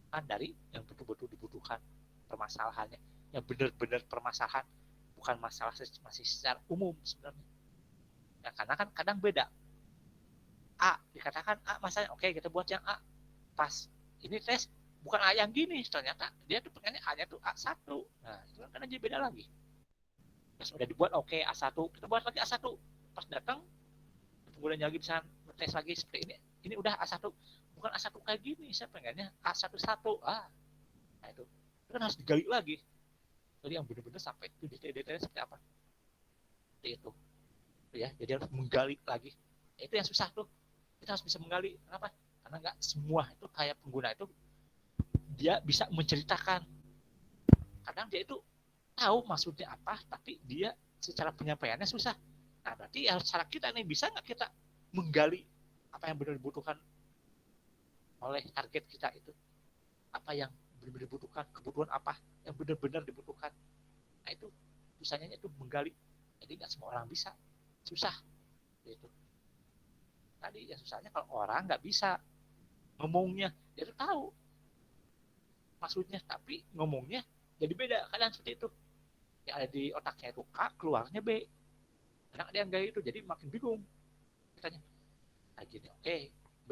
Kan dari yang betul-betul dibutuhkan permasalahannya. Yang benar-benar permasalahan, bukan masalah masih secara umum sebenarnya. Ya, karena kan kadang beda. A dikatakan A masalahnya, oke kita buat yang A. Pas ini tes bukan A yang gini, ternyata dia tuh pengennya A-nya tuh A1. Nah, itu kan jadi beda lagi. Pas udah dibuat oke A1, kita buat lagi A1. Pas datang penggunanya lagi bisa tes lagi seperti ini udah A1. Bukan A1 kayak gini, saya pengennya A11. Nah itu kan harus digali lagi. Jadi yang benar-benar sampai itu detail-detailnya seperti apa. Seperti itu. Ya, jadi harus menggali lagi. Itu yang susah tuh. Kita harus bisa menggali. Kenapa? Karena nggak semua itu kayak pengguna itu dia bisa menceritakan. Kadang dia itu tahu maksudnya apa, tapi dia secara penyampaiannya susah. Nah, berarti harus cara kita nih, bisa nggak kita menggali apa yang benar dibutuhkan oleh target kita itu, apa yang benar-benar dibutuhkan, kebutuhan apa yang benar-benar dibutuhkan. Nah itu susahnya itu menggali. Jadi nggak semua orang bisa, susah. Gitu. Tadi ya susahnya kalau orang nggak bisa ngomongnya, dia tuh tahu maksudnya, tapi ngomongnya jadi beda. Kadang seperti itu. Yang ada di otaknya itu A, keluarnya B. Kadang ada yang kayak itu, jadi makin bingung. Katanya, nah gini, oke, B.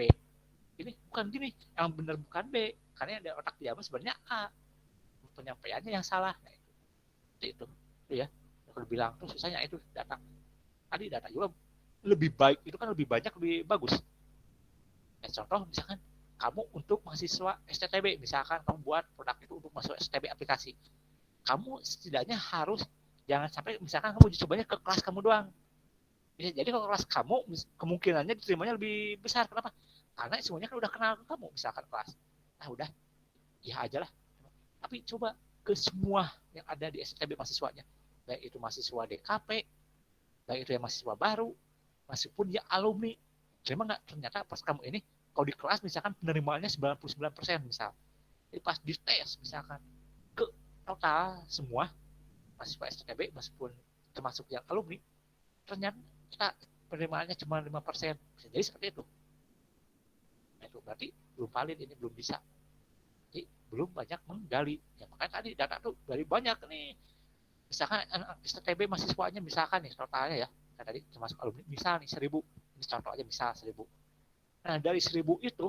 Ini bukan gini, yang benar bukan B. Karena yang ada otak dia sebenarnya A. Penyampaiannya yang salah. Nah, itu ya. Kalau bilang tuh susahnya itu data. Tadi data juga lebih baik, itu kan lebih banyak, lebih bagus. Contoh misalkan kamu untuk mahasiswa STTB, misalkan kamu buat produk itu untuk masuk STTB aplikasi, kamu setidaknya harus jangan sampai misalkan kamu cobanya ke kelas kamu doang. Bisa jadi kalau kelas kamu kemungkinannya diterimanya lebih besar. Kenapa? Karena semuanya kan udah kenal kamu, misalkan kelas. Nah udah, ya aja lah. Tapi coba ke semua yang ada di STB mahasiswanya, baik itu mahasiswa DKP, baik itu yang mahasiswa baru, meskipun dia alumni. Terima nggak? Ternyata pas kamu ini, kalau di kelas misalkan penerimaannya 99% misal. Jadi pas di tes misalkan, ke total semua mahasiswa STB, meskipun termasuk yang alumni, ternyata penerimaannya cuma 5%. Bisa jadi seperti itu. Nah, itu berarti belum valid, ini belum bisa. Jadi belum banyak menggali. Ya, makanya tadi data tuh dari banyak nih. Misalkan STB mahasiswanya misalkan nih totalnya ya, tadi termasuk alumni misal nih 1.000. Ini contoh aja misal 1.000. Nah dari 1.000 itu,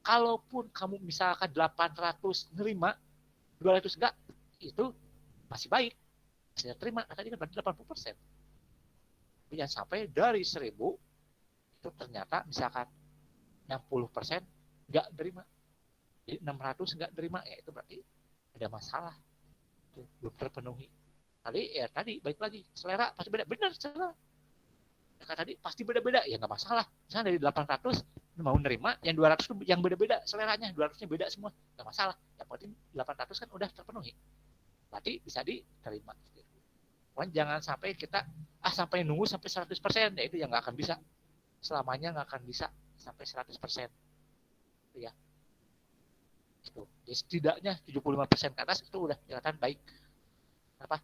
kalaupun kamu misalkan 800 nerima, 200 enggak, itu masih baik. Saya terima, tadi kan berarti 80%. Jangan sampai dari 1.000 itu ternyata misalkan 60% nggak terima, jadi 600 nggak terima, ya itu berarti ada masalah, itu belum terpenuhi. Tadi ya tadi baik lagi selera pasti beda, benar selera. Nah, tadi pasti beda-beda, ya nggak masalah. Misalnya dari 800 mau nerima, yang 200 itu yang beda-beda seleranya, 200-nya beda semua, nggak masalah. Yang penting 800 kan udah terpenuhi, berarti bisa diterima. Cuman jangan sampai kita sampai nunggu sampai 100%, ya itu yang nggak akan bisa, selamanya nggak akan bisa sampai 100%. Itu ya. Itu. Jadi setidaknya 75% ke atas itu udah kelihatan baik. Apa?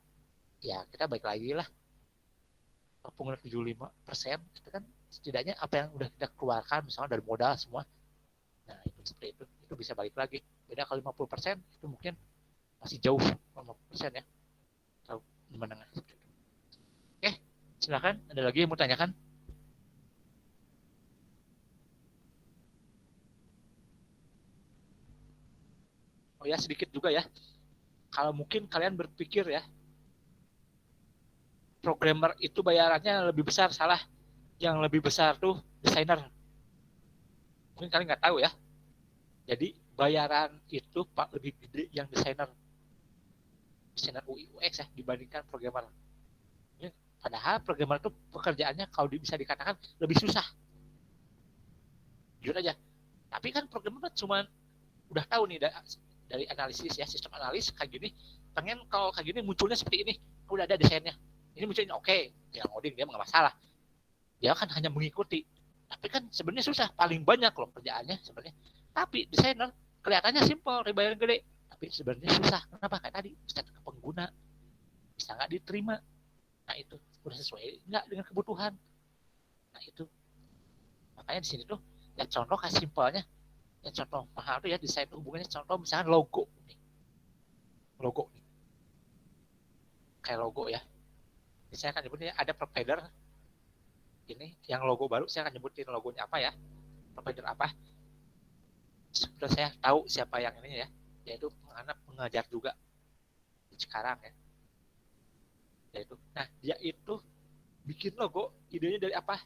Ya kita baik lagi lah. Pengguna 75% itu kan setidaknya apa yang udah kita keluarkan misalnya dari modal semua. Nah, itu seperti itu bisa balik lagi. Beda kalau 50% itu mungkin masih jauh 50% ya. Atau menengah. Oke, silakan. Ada lagi yang mau tanyakan? Oh ya, sedikit juga ya. Kalau mungkin kalian berpikir ya, programmer itu bayarannya lebih besar, salah. Yang lebih besar tuh desainer. Mungkin kalian nggak tahu ya. Jadi bayaran itu pak lebih gede yang desainer UI UX ya dibandingkan programmer. Padahal programmer itu pekerjaannya kalau bisa dikatakan lebih susah. Jujur aja. Tapi kan programmer cuma udah tahu nih dari analisis ya, sistem analis kayak gini. Pengen kalau kayak gini munculnya seperti ini. Udah ada desainnya. Ini munculnya oke. Yang ngoding dia nggak masalah. Dia kan hanya mengikuti. Tapi kan sebenarnya susah. Paling banyak loh kerjaannya sebenarnya. Tapi desainer kelihatannya simpel, dibayar gede. Tapi sebenarnya susah. Kenapa? Kayak tadi, set ke pengguna. Bisa nggak diterima. Nah itu udah sesuai nggak dengan kebutuhan. Nah itu makanya di sini tuh ya contoh kayak simpelnya, ya contoh mahal tuh ya desain hubungannya, contoh misalnya logo nih, logo nih kayak logo ya, saya akan nyebutnya ada provider ini yang logo baru, saya akan nyebutin logonya apa ya, provider apa, sudah saya tahu siapa yang ini ya, yaitu anak pengajar juga sekarang ya, yaitu nah dia itu bikin logo, idenya dari apa,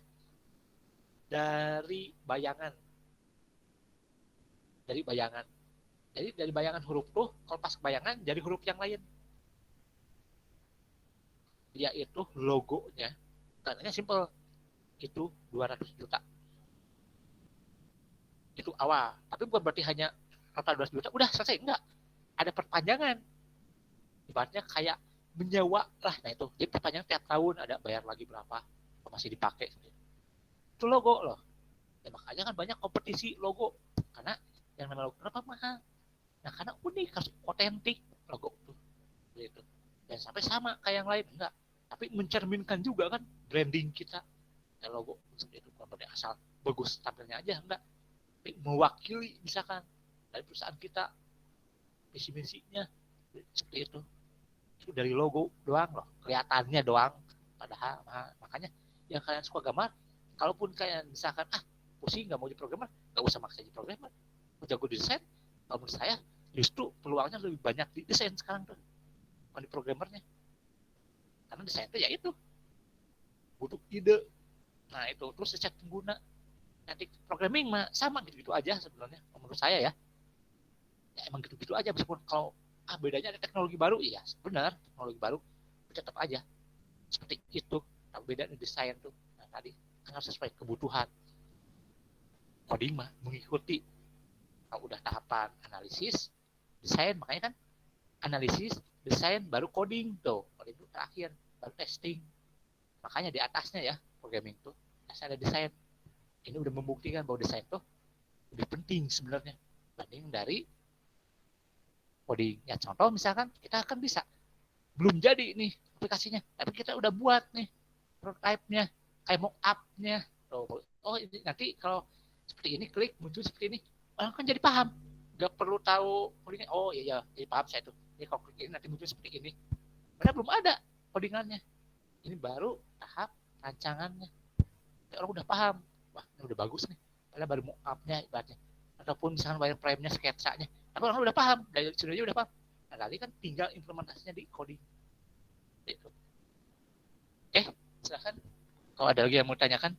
dari bayangan, dari bayangan. Jadi dari bayangan huruf tuh, kalau pas bayangan jadi huruf yang lain. Dia itu logonya, katanya simple, itu 200 juta. Itu awal. Tapi bukan berarti hanya total 200 juta, udah selesai. Enggak. Ada perpanjangan. Ibaratnya kayak menyewa lah. Nah itu. Jadi perpanjangan tiap tahun ada bayar lagi berapa. Masih dipakai. Itu logo loh. Ya, makanya kan banyak kompetisi logo. Karena yang namanya logo kenapa mahal? Nah karena unik, harus otentik logo tuh. Gitu. Dan sampai sama kayak yang lain. Enggak. Tapi mencerminkan juga kan branding kita. Ya, logo itu bukan berarti asal bagus tampilnya aja. Enggak. Tapi mewakili misalkan dari perusahaan kita, visi misinya seperti itu dari logo doang loh, kelihatannya doang, padahal makanya yang kalian suka gambar, kalaupun kalian misalkan pusing nggak mau jadi programmer, nggak usah maksa jadi programmer, mau jago desain, kalau menurut saya justru peluangnya lebih banyak di desain sekarang tuh, bukan di programmernya, karena desain itu ya itu butuh ide, nah itu terus cek pengguna, nanti programming mah sama gitu-gitu aja sebenarnya menurut saya ya, ya emang gitu-gitu aja meskipun kalau bedanya ada teknologi baru, iya benar teknologi baru tetap aja seperti itu, tapi beda di desain tuh, nah tadi kan harus sesuai kebutuhan, coding mah mengikuti kalau udah tahapan analisis desain, makanya kan analisis desain baru coding tuh, coding itu terakhir baru testing, makanya di atasnya ya programming tuh ada desain, ini udah membuktikan bahwa desain tuh lebih penting sebenarnya banding dari coding. Ya contoh misalkan kita akan bisa belum jadi nih aplikasinya, tapi kita udah buat nih prototype-nya, kayak mock up-nya. Oh ini nanti kalau seperti ini klik muncul seperti ini, orang kan jadi paham. Gak perlu tahu codingnya. Oh iya, jadi paham saya tuh. Ini kalau klik ini nanti muncul seperti ini. Padahal belum ada codingannya. Ini baru tahap rancangannya. Orang udah paham. Wah ini udah bagus nih. Padahal baru mock up-nya ibaratnya. Ataupun misalkan wireframe-nya, sketsanya. Tapi orang udah paham. Dari sini udah paham. Nah, tadi kan tinggal implementasinya di coding. Gitu. Oke, silahkan. Kalau ada lagi yang mau tanyakan.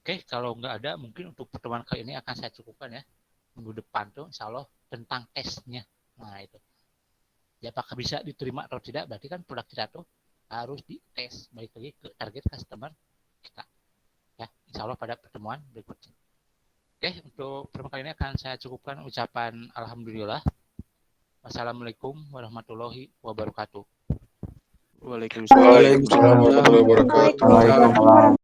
Oke, kalau nggak ada, mungkin untuk pertemuan kali ini akan saya cukupkan ya. Minggu depan tuh, insya Allah, tentang tesnya. Nah, itu. Ya, apakah bisa diterima atau tidak, berarti kan produk kita tuh harus dites. Balik lagi ke target customer kita. Ya, insya Allah pada pertemuan berikutnya. Oke, untuk pertemuan kali ini akan saya cukupkan ucapan Alhamdulillah. Wassalamualaikum warahmatullahi wabarakatuh. Waalaikumsalam. Waalaikumsalam warahmatullahi wabarakatuh. Waalaikumsalam.